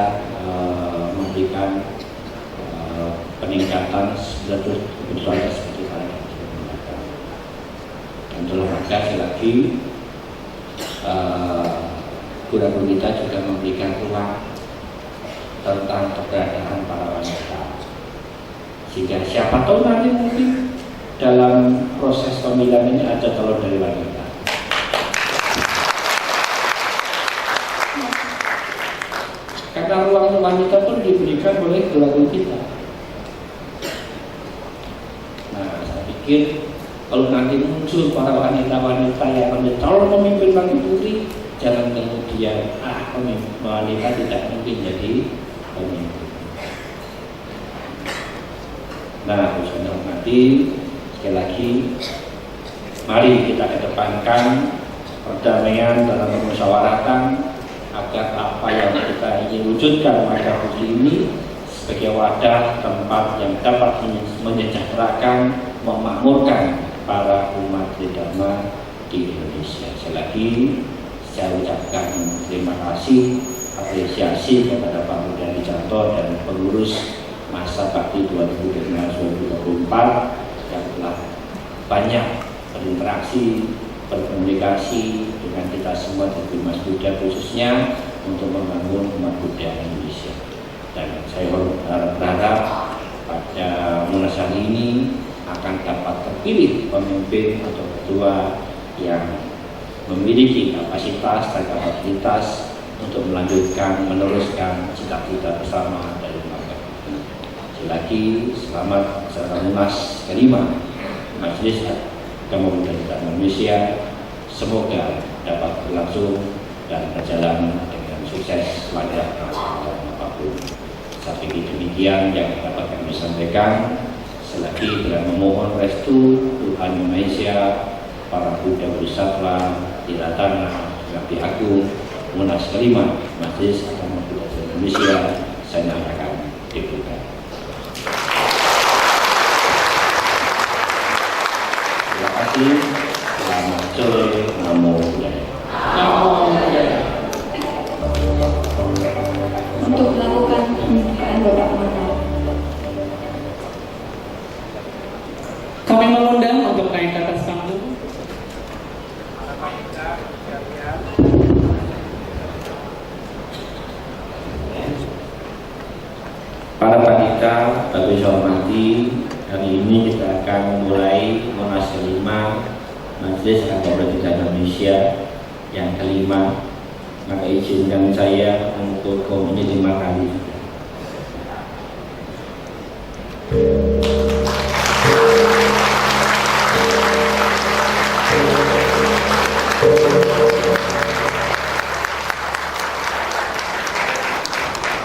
memberikan peningkatan spiritualitas seperti para mengatakan. Dan dalam rangka sekali lagi Guru kita juga memberikan ruang tentang keberadaan para wanita, sehingga siapa tahu nanti mungkin dalam proses pemilihan ini ada calon dari wanita. Karena ruang wanita pun diberikan oleh guru kita. Nah, saya pikir kalau nanti muncul para wanita-wanita yang menjadi calon pemimpin Bangki Putri, jangan kemudian wanita tidak mungkin jadi pemimpin. Nah, khususnya nanti sekali lagi, mari kita kedepankan perdamaian dalam permusyawaratan agar apa yang kita ingin wujudkan Bangka Putri ini sebagai wadah tempat yang dapat menyejahterakan, memakmurkan para umat Tridharma di Indonesia. Sekali lagi, saya ucapkan terima kasih, apresiasi kepada Pak Budi Adijanto dan pengurus masa bakti 2024 yang telah banyak berinteraksi, berkomunikasi dengan kita semua di Mas Buddha khususnya untuk membangun umat Buddha Indonesia. Dan saya berharap pada Munas hari ini akan dapat terpilih pemimpin atau ketua yang memiliki kapasitas dan kapabilitas untuk melanjutkan, meneruskan cita-cita bersama dari Bangka Putri. Sekali lagi, selamat acara Munas kelima Majelis Agama Buddha Indonesia. Semoga dapat berlangsung dan berjalan dengan sukses, lancar, dan apapun. Saya pikir demikian yang dapat kami sampaikan. Selagi dengan memohon restu Tuhan Indonesia, para Buddha Bodhisattva, Tiratana, Nabi Agung, Munas kelima Majelis Agama Buddha Indonesia, saya nyatakan dibuka. Terima kasih. Selamat sore. Namo Buddhaya. Namo Buddhaya. Untuk melakukan pembukaan Bapak Mantan. Kami mengundang untuk naik ke atas panggung. Para panitia, bagi saya hormati, hari ini kita akan memulai Munas kelima Majelis Agama Buddha Indonesia yang kelima. Maka izinkan saya untuk komuni 5 kali.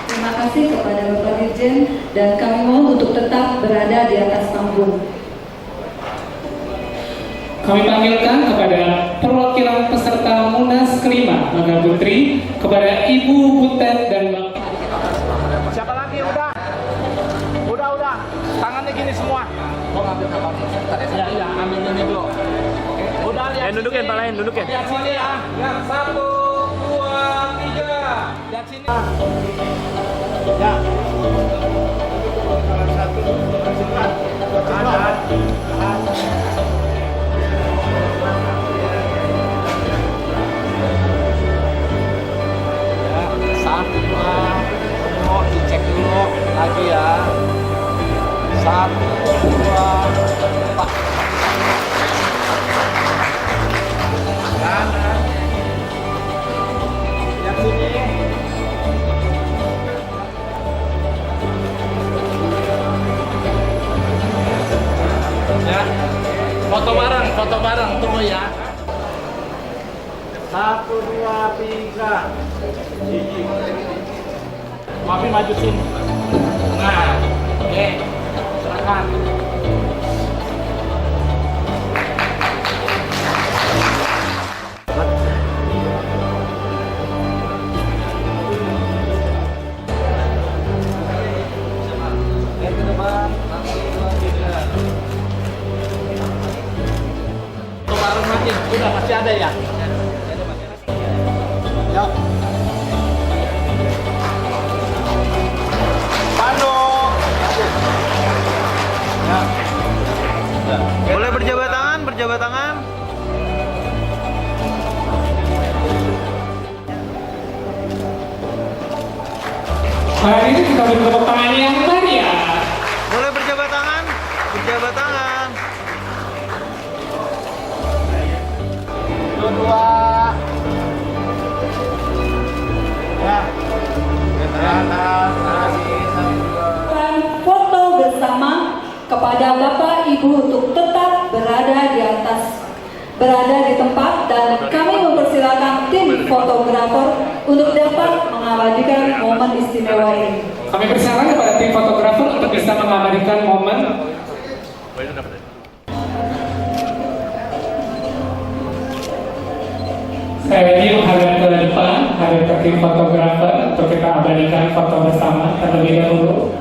Terima kasih kepada Bapak Dirjen dan kami mohon untuk tetap berada di atas panggung. Kami panggilkan kepada perwakilan peserta Munas kelima Bangka Putri, kepada Ibu Butet dan Bapak. Siapa lagi? Udah. Tangannya gini semua. Mau ngambil kapal? Iya, ambil ini dulu. Udah, lihat. Nundukin, palain, nundukin. Lihat sini ya. Yang 1, 2, 3. Lihat sini. Ya. Mau dicek dulu lagi ya. 1, 2, 4. Kanan. Yang sini. Ya. Foto bareng tunggu ya. 1, 2, 3. Mafi maju sini. Nah, oke. Silakan. Udah masih ada ya? Ya. Pano. Ya. Boleh berjabat tangan, berjabat tangan. Hari ini kita beri tepuk tangan yang meriah. Boleh berjabat tangan, berjabat tangan. Dua. Ya. Dan foto bersama kepada Bapak Ibu untuk tetap berada di tempat, dan kami mempersilakan tim fotografer untuk dapat mengabadikan momen istimewa ini. Kami persilakan kepada tim fotografer untuk bisa mengabadikan momen. Saya lagi menghadap ke depan, hadap ke tim fotografer untuk kita abadikan foto bersama terlebih dahulu.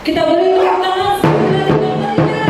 Kita beri tepuk tangan sekali-kalinya.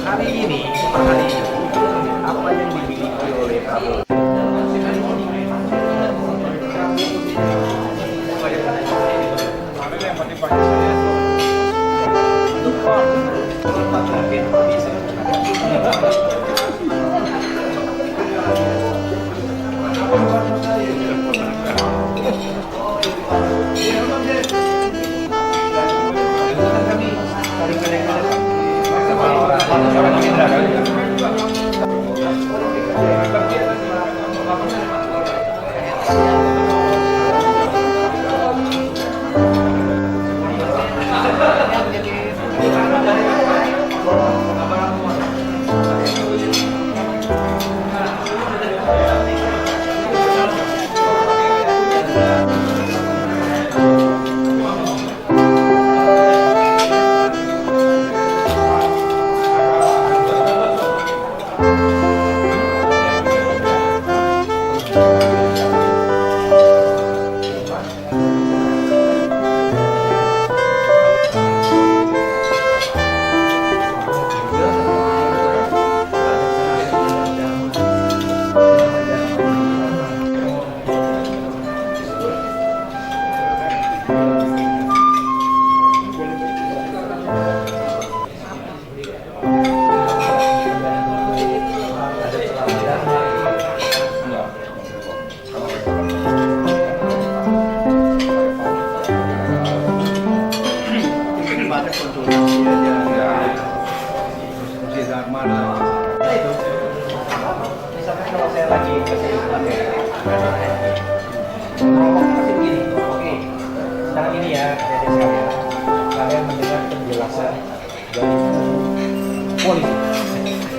Hari ini, apa yang dimiliki oleh Prabowo?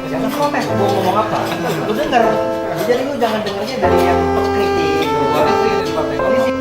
Jangan protes, gua ngomong apa? Lu denger, jadi lu jangan dengernya dari yang pengkritik. Polisi.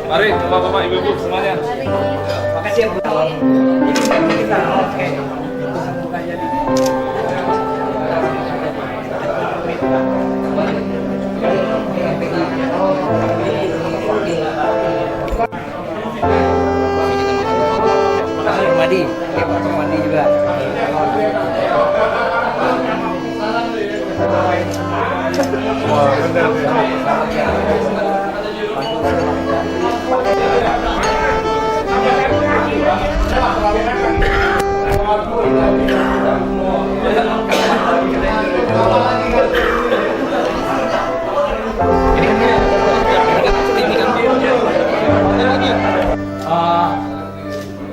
Mari, bapak-bapak, ibu-ibu semuanya. Makasih ya Bu. Oke. Madi, ya Pak Madi juga.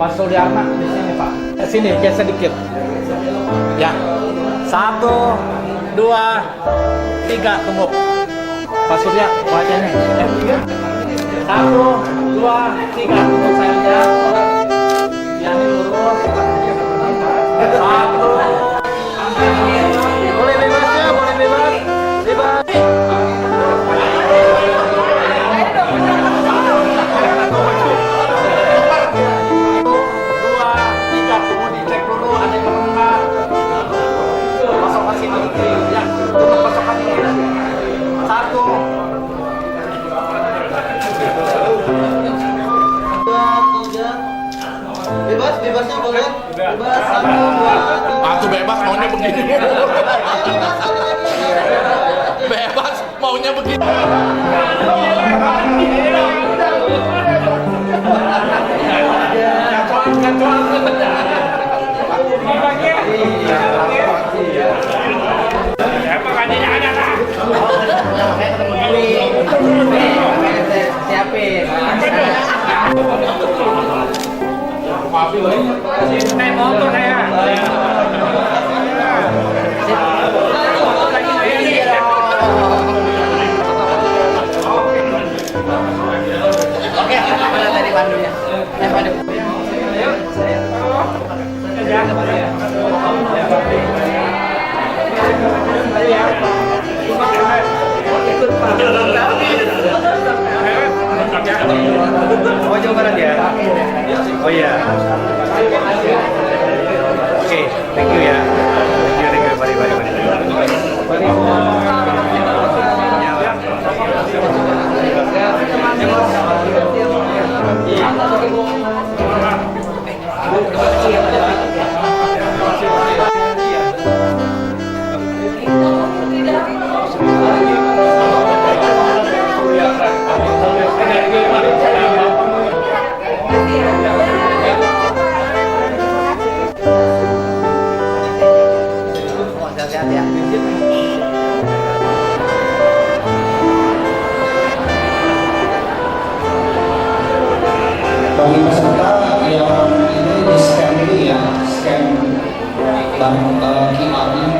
Pak Suryana di sini Pak. Sini, geser sedikit. Ya. 1, 2, 3, tunggu. Pak Surya, wajahnya. 1, 2, 3, tunggu sayangnya. Yani lurus. 1. Boleh bebas ya, boleh bebas. Bebas. Bebasnya boleh? Bebas, 1, 2, 3. Aku bebas maunya begini. Bebas maunya begini. Siapin. Naik motor saya. Oke, mana tadi pandunya? Pandu. Oh, Jawa Barat ya? Oh iya. Oke, thank you ya. Thank you, mari. Bagi peserta yang ini di scan dulu ya, scan QR-nya.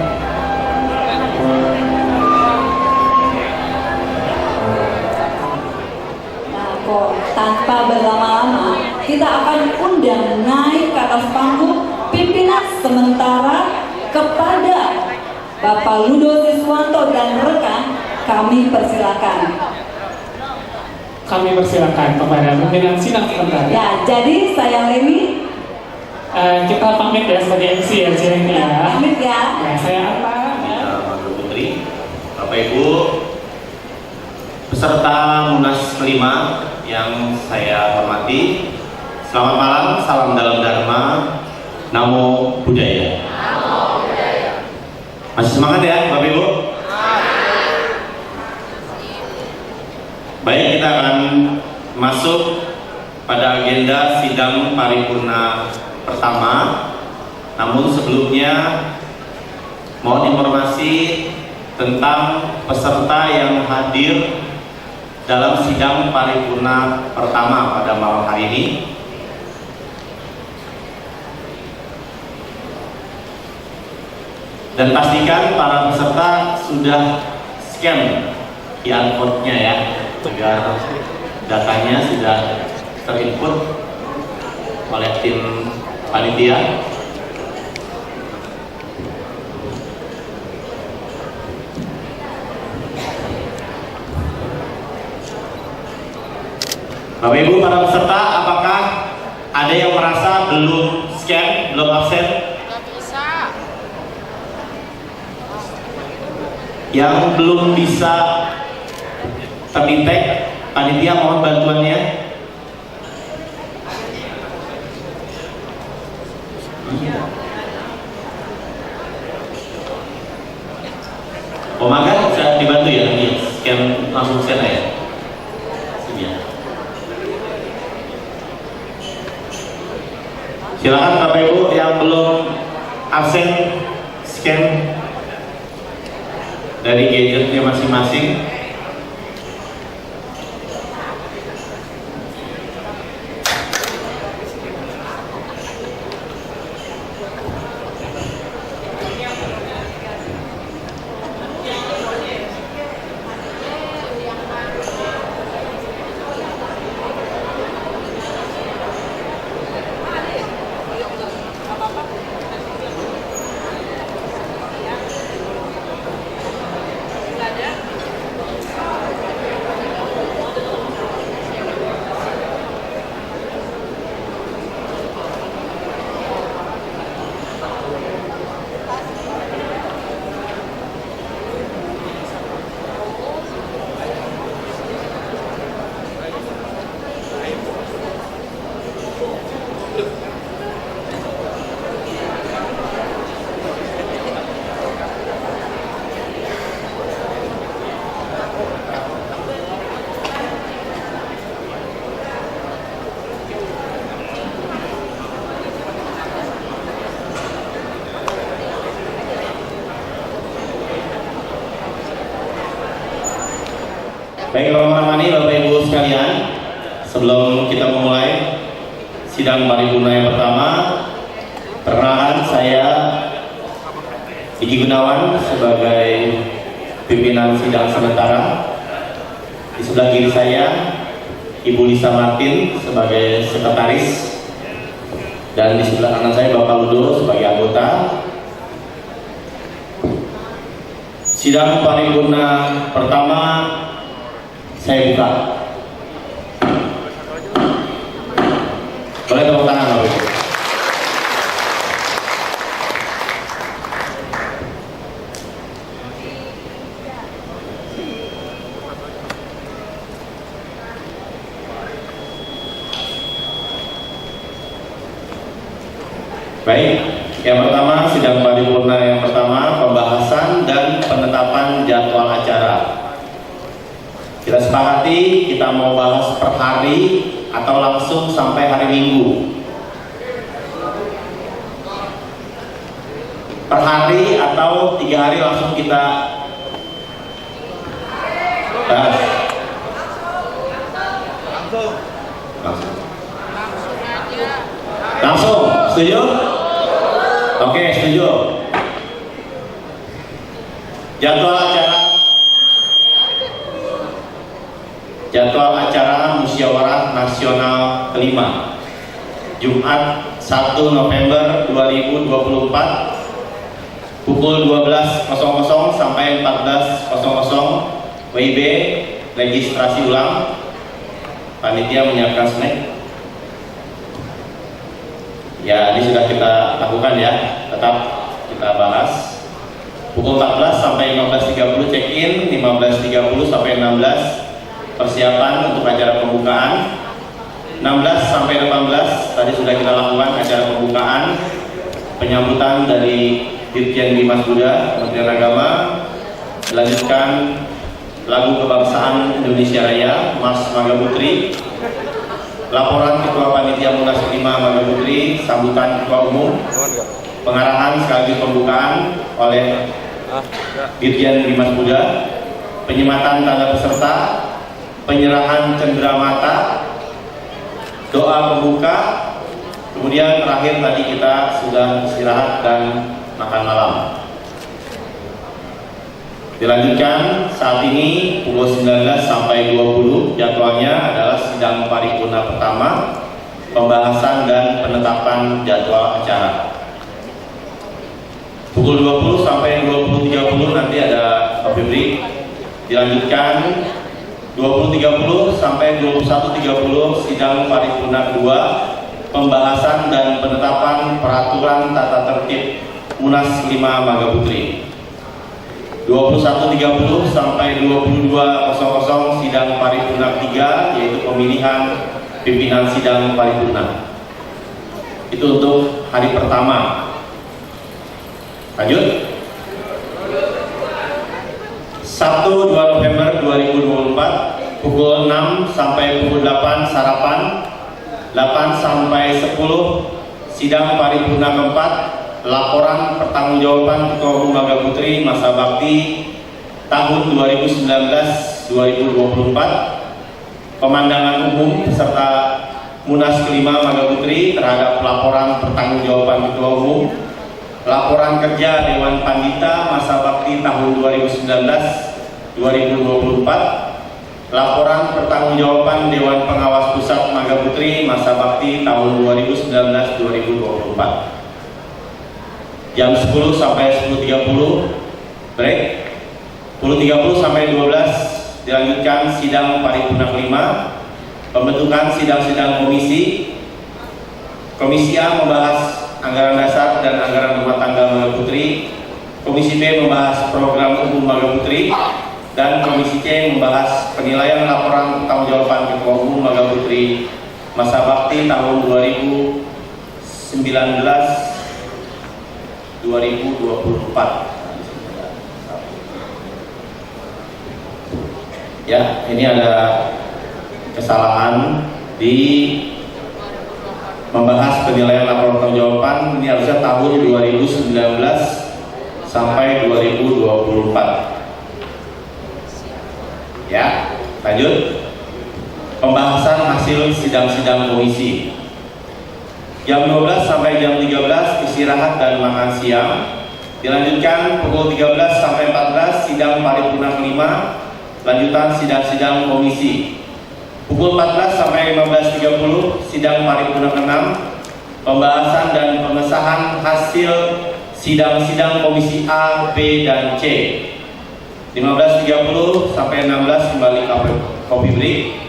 tanpa berlama-lama, kita akan undang naik ke atas panggung pimpinan sementara kepada Bapak Ludo Siswanto dan rekan. Kami persilakan. Kami persilakan kepada pimpinan sidang sementara. Ya, jadi saya Leni. Kita pamit ya sebagai MC ya, Leni ya. Pamit ya. Ya, saya apa? Ibu Putri, Bapak Ibu, peserta Munas kelima yang saya hormati, selamat malam, salam dalam Dharma, Namo Buddhaya. Masih semangat ya Bapak Ibu? Baik, kita akan masuk pada agenda sidang paripurna pertama. Namun sebelumnya mohon informasi tentang peserta yang hadir dalam sidang paripurna pertama pada malam hari ini. Dan pastikan para peserta sudah scan QR code-nya ya, agar datanya sudah terinput oleh tim panitia. Bapak Ibu para peserta, apakah ada yang merasa belum scan, belum absen? Yang belum bisa terdetek, panitia mohon bantuannya. Oh, maka bisa dibantu ya, nanti scan langsung scan ya. Silakan Bapak Ibu yang belum absen scan dari gadgetnya masing-masing. Baik, Romo Mani, Bapak Ibu sekalian, sebelum kita memulai sidang paripurna yang pertama, perkenalkan saya Iki Gunawan sebagai pimpinan sidang sementara. Di sebelah kiri saya Ibu Lisa Martin sebagai sekretaris, dan di sebelah kanan saya Bapak Ludo sebagai anggota. Sidang paripurna pertama saya buka. Boleh tepuk tangan Bapak Ibu. Baik, yang pertama sidang paripurna yang pertama, pembahasan dan penetapan jadwal acara. Kita sepakati kita mau bahas per hari atau langsung sampai hari Minggu. Per hari atau 3 hari langsung kita bahas. Langsung, setuju? Oke, setuju. Jadwal acara Musyawarah Nasional kelima, Jumat 1 November 2024 pukul 12.00 sampai 14.00 WIB. Registrasi ulang. Panitia menyiapkan snack. Ya, ini sudah kita lakukan ya, tetap kita bahas. Pukul 14 sampai 15.30 check-in, 15.30 sampai 16 persiapan untuk acara pembukaan. 16 sampai 18 tadi sudah kita lakukan acara pembukaan, penyambutan dari Dirjen Bimas Buddha Kementerian Agama. Dilanjutkan lagu kebangsaan Indonesia Raya, Mas Maga Putri. Laporan Ketua Panitia Munas 5 Maga Putri, sambutan Ketua Umum, pengarahan sekaligus pembukaan oleh Dirjen Bimas Buddha, penyematan tanda peserta, penyerahan cenderamata, doa pembuka, kemudian terakhir tadi kita sudah istirahat dan makan malam. Dilanjutkan saat ini pukul 19 sampai 20 jadwalnya adalah sidang paripurna pertama, pembahasan dan penetapan jadwal acara. Pukul 20 sampai 20.30 nanti ada coffee break. Dilanjutkan 20.30 sampai 21.30 sidang paripurna kedua, pembahasan dan penetapan peraturan tata tertib Munas 5 Maga Putri. 21.30 sampai 22.00 sidang paripurna 3, yaitu pemilihan pimpinan sidang paripurna. Itu untuk hari pertama. Lanjut. Sabtu 2 November 2024 pukul 6 sampai pukul 8 sarapan, 8 sampai 10 sidang paripurna keempat, laporan pertanggungjawaban Ketua Umum Maga Putri masa bakti tahun 2019-2024, pemandangan umum beserta Munas kelima Maga Putri terhadap laporan pertanggungjawaban Ketua Umum, laporan kerja Dewan Pandita masa bakti tahun 2019-2024, laporan pertanggungjawaban Dewan Pengawas Pusat Maga Putri masa bakti tahun 2019-2024. Jam 10 sampai 10.30 break. 10.30 sampai 12 dilanjutkan sidang paripurna kelima, pembentukan sidang-sidang komisi. Komisi A membahas anggaran dasar dan anggaran rumah tangga Maga Putri. Komisi B membahas program umum Maga Putri, dan Komisi C membahas penilaian laporan pertanggungjawaban Ketua Umum Maga Putri masa bakti tahun 2019-2024. Ya, ini ada kesalahan di membahas penilaian laporan pertanggungjawaban. Ini harusnya tahun 2019 sampai 2024. Ya, lanjut. Pembahasan hasil sidang-sidang komisi. Jam 12 sampai jam 13 istirahat dan makan siang. Dilanjutkan pukul 13 sampai 14 sidang paripurna kelima, lanjutan sidang-sidang komisi. Pukul 14 sampai 15.30 sidang paripurna ke-6, pembahasan dan pengesahan hasil sidang-sidang komisi A, B, dan C. 15.30 sampai 16 kembali coffee break.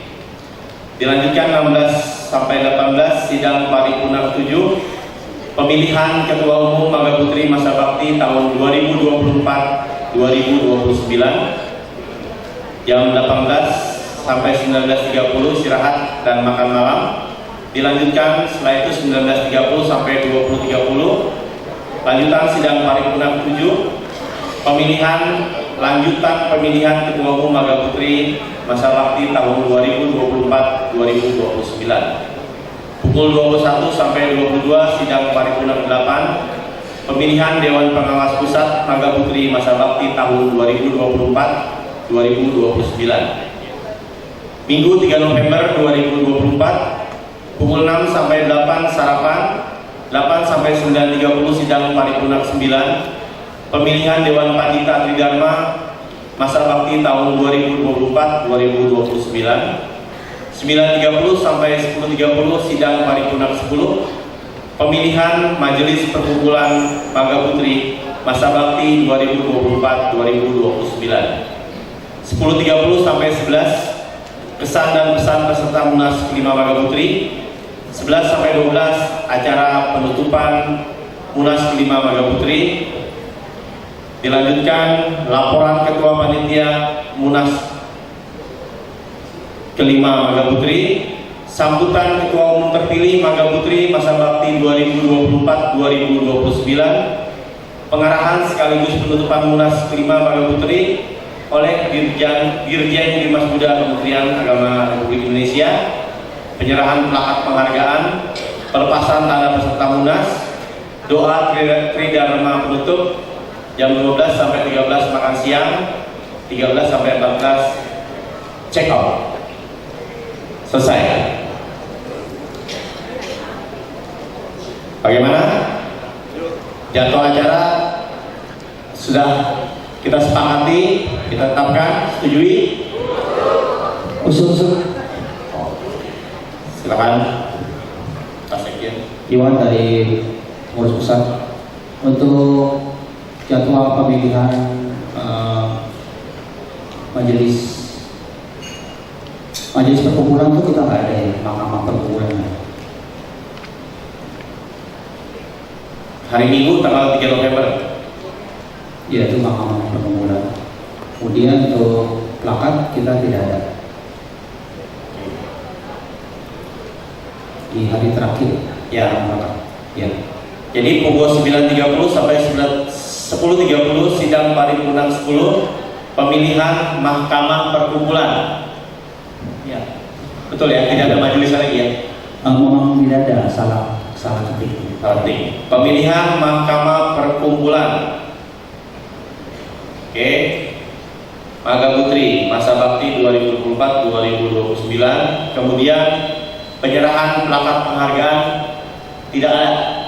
Dilanjutkan 16 sampai 18 sidang paripurna ke-7, pemilihan Ketua Umum Maga Putri masa bakti tahun 2024-2029. Jam 18 sampai 19.30 istirahat dan makan malam. Dilanjutkan setelah itu 19.30 sampai 20.30 lanjutan sidang paripurna ke-7, pemilihan lanjutan pemilihan Ketua Umum Maga Putri masa bakti tahun 2024-2029. Pukul 21 sampai 22 sidang paripurna ke-8, pemilihan Dewan Pengawas Pusat Maga Putri masa bakti tahun 2024-2029. Minggu 3 November 2024 pukul 6 sampai 8 sarapan, 8 sampai 9.30 sidang paripurna ke-9, pemilihan Dewan Pandita Tridharma masa bakti tahun 2024-2029. 10 9.30 sampai 10.30 sidang paripurna 10 pemilihan Majelis Perkumpulan Bangga Putri Masa Bakti 2024-2029. 10.30 sampai 11 kesan dan pesan peserta Munas ke-5 Bangga Putri. 11 sampai 12 acara penutupan Munas ke-5 Bangga Putri. Dilanjutkan laporan Ketua Panitia Munas ke-5 Bangga Putri, sambutan Ketua Umum terpilih Bangga Putri Masa Bakti 2024-2029, pengarahan sekaligus penutupan Munas ke-5 Bangga Putri oleh Dirjen Bimas Muda Kementerian Agama Republik Indonesia, penyerahan plakat penghargaan, pelepasan tanda peserta Munas, doa tridharma penutup jam 12 sampai 13 makan siang, 13 sampai 14 check out. Selesai. Bagaimana? Jadwal acara sudah kita sepakati, kita tetapkan, setujui? Usul-usul. Silakan, Pak Sekjen. Iwan dari Pengurus Pusat. Untuk jadwal pemilihan majelis perkumpulan itu kita nggak ada ya, mahkamah perkumpulan. Hari Minggu tanggal 3 November. Ya, itu mahkamah perkumpulan. Kemudian untuk plakat kita tidak ada. Di hari terakhir Ya. Ya. Jadi pukul 9.30 sampai 10.30 sidang paripurna 10 pemilihan Mahkamah Perkumpulan. Ya. Betul ya, tidak ada majelis lagi ya. Memang tidak ada, salah ketik. Penting. Pemilihan Mahkamah Perkumpulan. Oke. Bangga Putri Masa Bakti 2024-2029. Kemudian penyerahan plakat penghargaan tidak ada.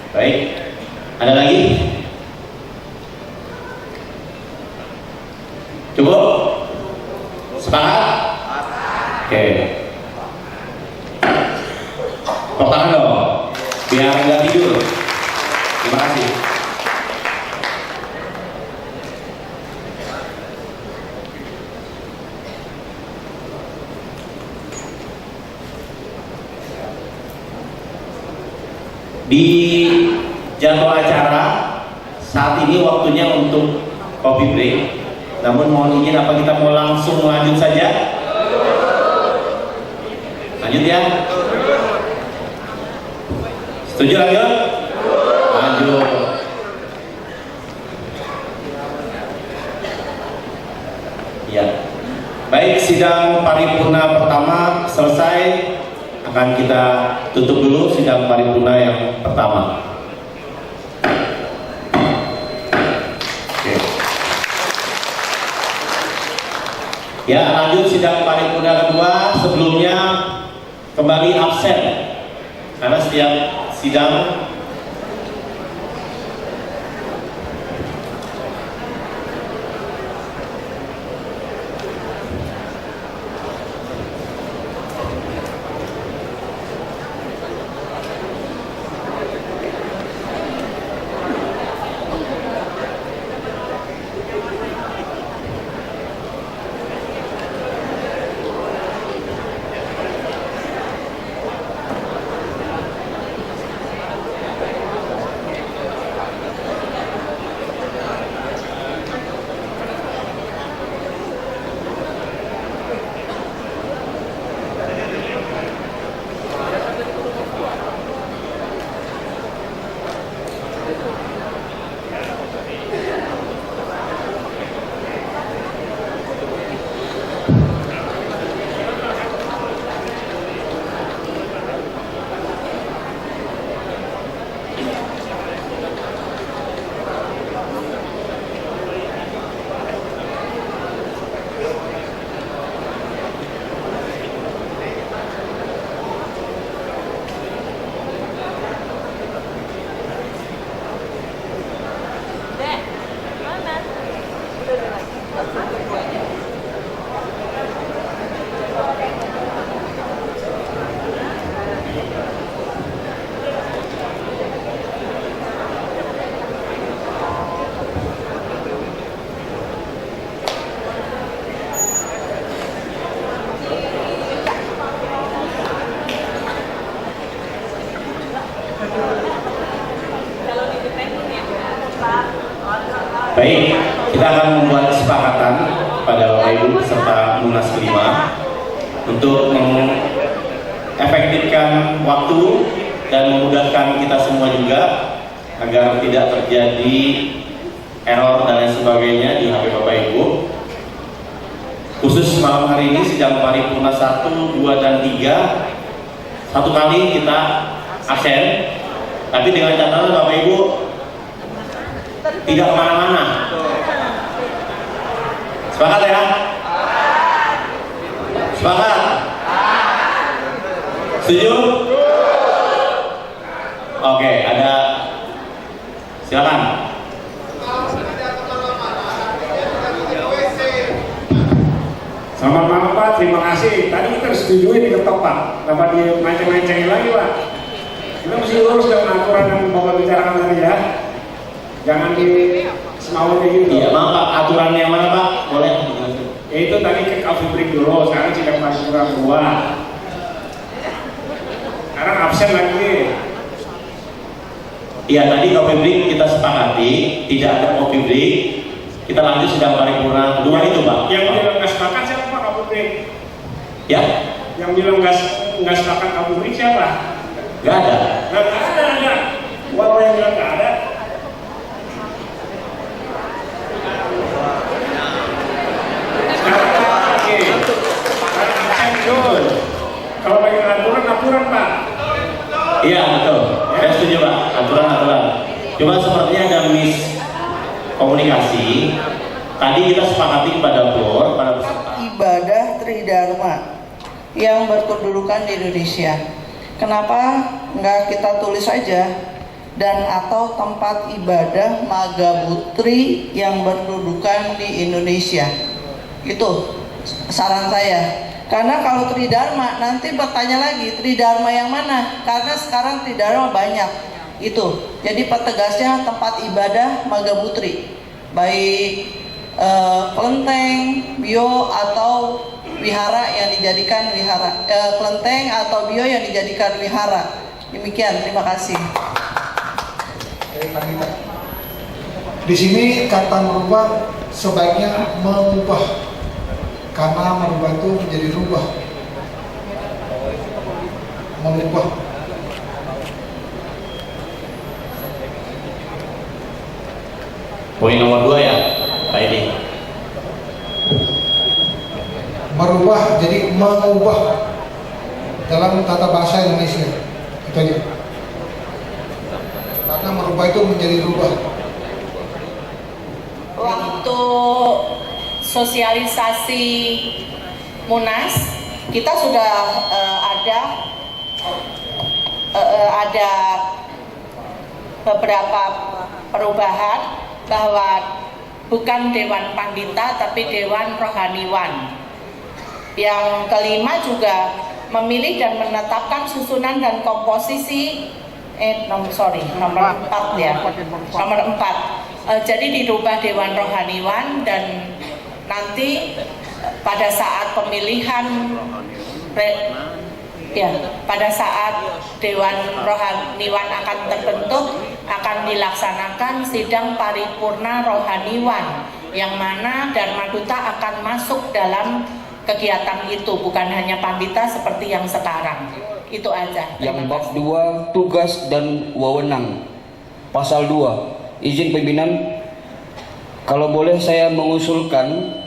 Baik, ada lagi? Cukup? Sepakat? Oke. Tepuk tangan dong, biar nggak tidur. Terima kasih. Di jadwal acara saat ini waktunya untuk coffee break. Namun mohon izin, apa kita mau langsung lanjut saja? Lanjut ya? Setuju lanjut? Lanjut. Ya. Baik, sidang paripurna pertama selesai. Akan kita tutup dulu sidang paripurna yang pertama. Oke. Ya, lanjut sidang paripurna kedua. Sebelumnya kembali absen karena setiap sidang kita akan membuat kesepakatan pada Bapak Ibu peserta Munas kelima untuk mengefektifkan waktu dan memudahkan kita semua juga agar tidak terjadi error dan lain sebagainya di HP Bapak Ibu. Khusus malam hari ini sidang paripurna 1, 2, dan 3 satu kali kita absen, tapi dengan catatan Bapak Ibu tidak kemana-mana. Sepakat ya? Sepakat? Setuju? Oke, ada, silakan. Selamat malam Pak, terima kasih. Tadi kita setujuin diketok Pak, dapat dimancing-mancingin lagi Pak. Kita mesti lurus dengan aturan yang Bapak bicarakan tadi ya. Jangan di semau kayak gitu. Iya maaf Pak, aturannya mana Pak? Boleh? Ya itu tadi ke coffee break dulu, sekarang sidang paripurna 2. Sekarang absen lagi. Iya tadi coffee break kita sepakati, tidak ada coffee break. Kita lanjut sidang paripurna 2 itu Pak. Yang bilang nggak sepakat siapa Pak coffee break? Ya? Yang bilang nggak sepakat coffee break siapa? Nggak ada. Nggak ada. Walau yang bilang nggak ada. Kalau bagi aturan Pak. Iya betul, saya setuju Pak, aturan. Cuma sepertinya ada miskomunikasi. Tadi kita sepakati pada floor, pada peserta. Ibadah Tridharma yang berkedudukan di Indonesia. Kenapa nggak kita tulis aja dan atau tempat ibadah Magabutri yang berkedudukan di Indonesia? Itu saran saya. Karena kalau Tridharma nanti bertanya lagi Tridharma yang mana? Karena sekarang Tridharma banyak. Itu. Jadi petegasnya tempat ibadah Magabutri. Baik kelenteng, bio atau wihara yang dijadikan wihara. Kelenteng atau bio yang dijadikan wihara. Demikian, terima kasih. Di sini kata merubah sebaiknya mengubah. Karena merubah itu menjadi rubah, mengubah. Poin nomor 2 ya, Pak Edi. Merubah jadi mengubah dalam tata bahasa Indonesia. Itu aja. Karena merubah itu menjadi rubah. Waktu sosialisasi Munas kita sudah ada beberapa perubahan bahwa bukan Dewan Pandita tapi Dewan Rohaniwan. Yang kelima juga memilih dan menetapkan susunan dan komposisi nomor 4 ya, nomor 4. Jadi dirubah Dewan Rohaniwan dan nanti pada saat pemilihan pada saat Dewan Rohaniwan akan terbentuk akan dilaksanakan sidang paripurna Rohaniwan yang mana Dharma Duta akan masuk dalam kegiatan itu, bukan hanya pandita seperti yang sekarang. Itu aja. Yang bab 2 tugas dan wewenang pasal 2 izin pimpinan, kalau boleh saya mengusulkan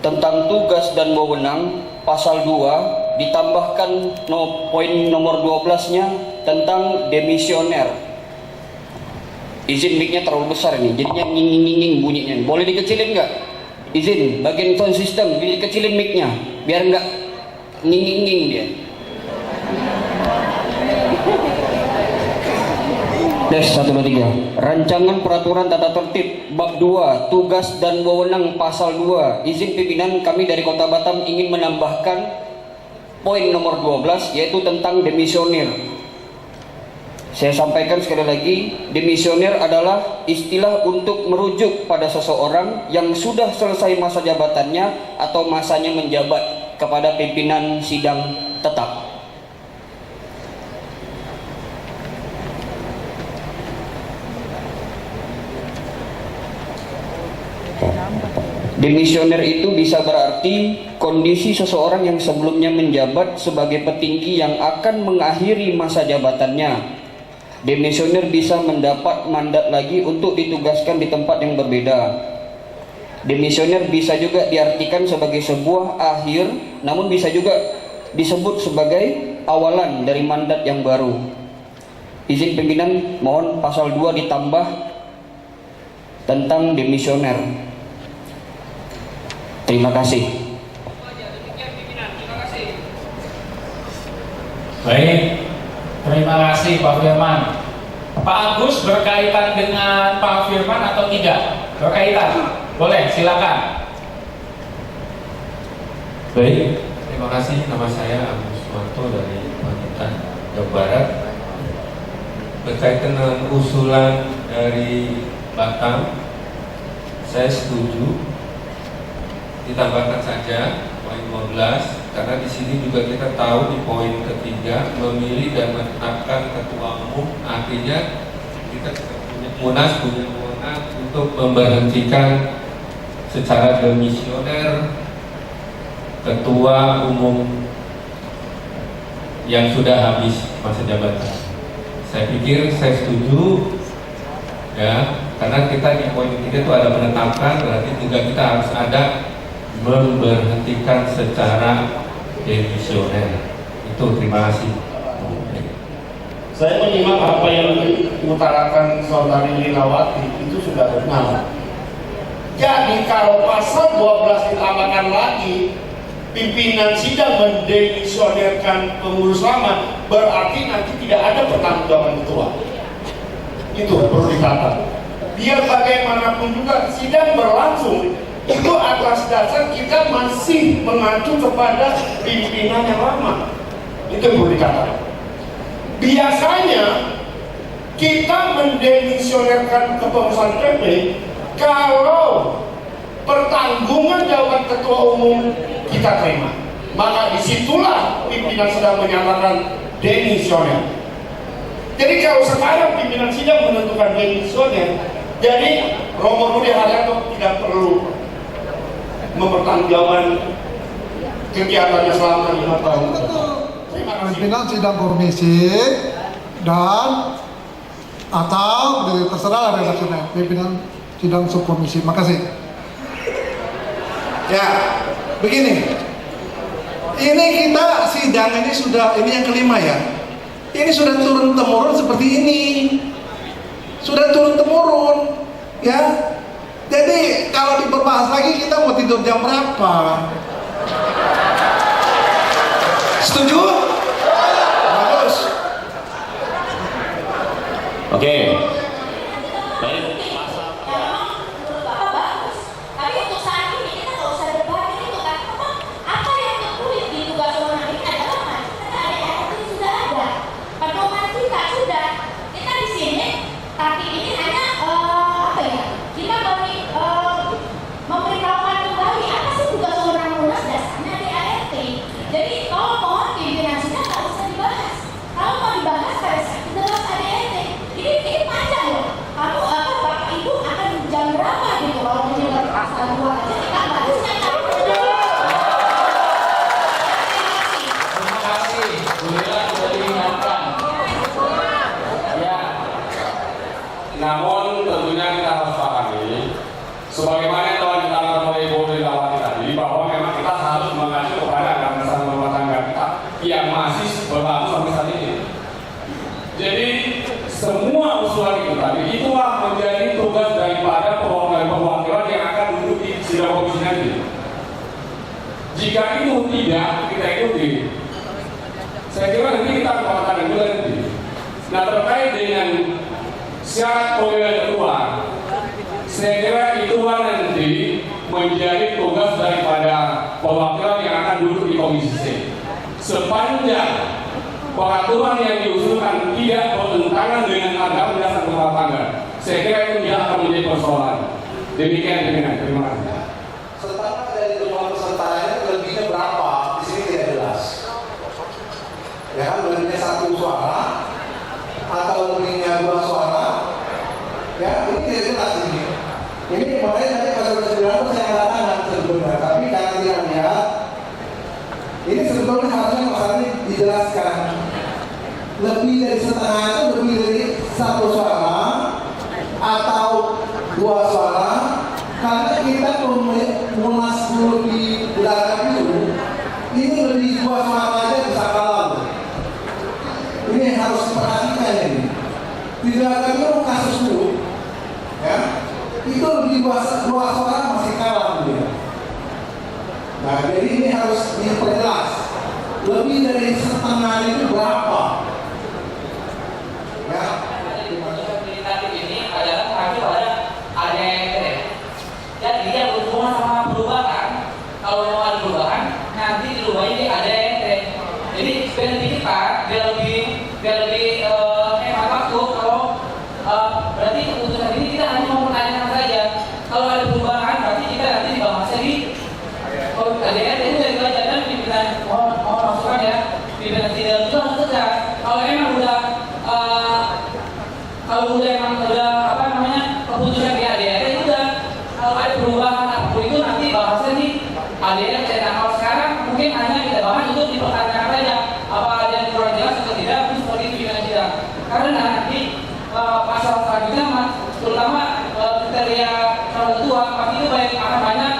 tentang tugas dan wewenang pasal 2 ditambahkan poin nomor 12-nya tentang demisioner. Izin mic-nya terlalu besar ini, jadinya nging-nging bunyinya. Boleh dikecilin nggak? Izin, bagian sound system dikecilin mic-nya biar nggak nging-nging dia. Des 1, 2, 3. Rancangan peraturan tata tertib bab 2 tugas dan wewenang pasal 2. Izin pimpinan, kami dari Kota Batam ingin menambahkan poin nomor 12 yaitu tentang demisioner. Saya sampaikan sekali lagi, demisioner adalah istilah untuk merujuk pada seseorang yang sudah selesai masa jabatannya atau masanya menjabat kepada pimpinan sidang tetap. Demisioner itu bisa berarti kondisi seseorang yang sebelumnya menjabat sebagai petinggi yang akan mengakhiri masa jabatannya. Demisioner bisa mendapat mandat lagi untuk ditugaskan di tempat yang berbeda. Demisioner bisa juga diartikan sebagai sebuah akhir, namun bisa juga disebut sebagai awalan dari mandat yang baru. Izin pimpinan, mohon pasal 2 ditambah tentang demisioner. Terima kasih. Baik, terima kasih Pak Firman. Pak Agus berkaitan dengan Pak Firman atau tidak? Berkaitan? Boleh, silakan. Baik, terima kasih. Nama saya Agus Suwanto dari Pacitan, Jawa Barat. Berkaitan dengan usulan dari Batam, saya setuju ditambahkan saja poin 15, karena di sini juga kita tahu di poin ketiga memilih dan menetapkan ketua umum, artinya kita punya Munas punya wewenang untuk memberhentikan secara demisioner ketua umum yang sudah habis masa jabatan. Saya pikir saya setuju ya, karena kita di poin ketiga itu ada menetapkan, berarti juga kita harus ada memberhentikan secara demisioner. Itu terima kasih. Saya menyimak apa yang diutarakan Saudari Lilawati itu sudah benar. Jadi kalau pasal 12 ditambahkan lagi, pimpinan sidang mendemisionerkan pengurus lama, berarti nanti tidak ada pertanggungjawaban ketua. Itu perlu dicatat. Biar bagaimanapun juga sidang berlangsung, itu atas dasar kita masih mengacu kepada pimpinan yang lama. Itu perlu dicatat. Biasanya kita mendemisionerkan kepengurusan PP kalau pertanggungan jawab ketua umum kita terima, maka disitulah pimpinan sedang menyatakan demisioner. Jadi kalau sekarang pimpinan sidang menentukan demisioner, jadi Romo Budi Haryanto tidak perlu mempertanggungjawabkan kegiatannya selama 5 tahun. Pimpinan sidang komisi dan atau terserah redaksinya pimpinan sidang subkomisi. Makasih. Ya, begini. Ini kita sidang ini sudah, ini yang kelima ya. Ini sudah turun temurun seperti ini. Sudah turun temurun, ya. Jadi kalau diperbahas lagi kita mau tidur jam berapa? Setuju? Bagus. Oke. Tapi untuk saat ini kita nggak usah debat itu kan, apa yang tertulis di tugas wewenang ini adalah ADART sudah ada, pedoman kita sudah, kita di sini, tapi ini hanya apa ya? Kita memberitahukan kembali apa sih tugas wewenang Munas dasarnya di ADART. Jadi kalau mohon pimpinan sidang nggak usah dibahas. Kalau mau dibahas pada saat itu jelas ADART. Ini panjang loh. Kamu Bapak Ibu akan jam berapa gitu kalau mendengar pasal 2 aja kita bahasnya kan. Terima kasih. Bolehlah sudah diingatkan. Ya. Namun tentunya kita harus pahami, sebagaimana yang telah diterangkan oleh Ibu Lilawati tadi, bahwa memang kita harus mengacu kepada agama rumah tangga kita yang masih berlaku sampai saat ini. Jadi semua usulan itu tadi itulah menjadi tugas daripada perwakilan yang akan duduk di sidang komisi nanti. Jika itu tidak kita ikuti, saya kira nanti kita akan mengatakan juga nanti. Nah, terkait dengan syarat pemilihan ketua, saya kira itulah nanti menjadi tugas daripada perwakilan yang akan duduk di komisi C. Sepanjang peraturan yang diusulkan tidak bertentangan dengan agama dasar rumah tangga, saya kira itu tidak akan menjadi persoalan. Demikian dengan terima kasih. Serta dari jumlah pesertanya lebihnya berapa? Di sini tidak jelas. Ya kan, lebihnya 1 suara atau lebihnya 2 suara? Ya, ini tidak jelas ini. Ini makanya tadi pasal 19 saya katakan Ini sebetulnya harusnya masalahnya dijelaskan. Lebih dari setengah itu lebih dari satu suara atau dua suara. Karena kita Munas dulu di belakang itu, ini lebih dua suara aja bisa kalah. Ini yang harus diperhatikan ini. Di belakang itu kasus dulu, ya, itu lebih dua suara masih kalah dia. Nah, jadi ini harus diperjelas. Lebih dari setengah itu berapa? Ya. Ini adalah mengacu pada ADRT. Jadi yang berhubungan sama perubahan, kalau mau ada perubahan, nanti dirubahnya di ADRT. Jadi peneliti kita biar lebih hemat waktu. Kalau berarti keputusan ini kita hanya mau menanyakan saja. Kalau ada perubahan, berarti kita nanti dibahasnya di ADRT itu dari pelajaran pimpinan. Mohon masukan ya. Pimpinan sidang itu harus tegas. Kalau emang udah keputusan di ADRT itu udah, kalau ada perubahan apapun itu nanti bahasnya di ADRT. Nah, kalau sekarang mungkin hanya kita bahas untuk dipertanyakan saja apa ada yang kurang jelas atau tidak, itu seperti itu pimpinan sidang. Karena nanti pasal selanjutnya, terutama kriteria calon ketua, pasti itu akan banyak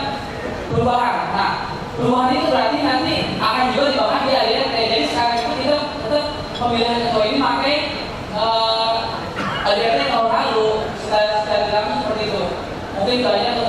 perubahan. Nah, perubahan itu berarti nanti akan juga dibahas di ADRT. Jadi sekarang itu kita tetap pemilihan ketua ini pakai ADRT tahun lalu, setelah seperti itu. Mungkin banyak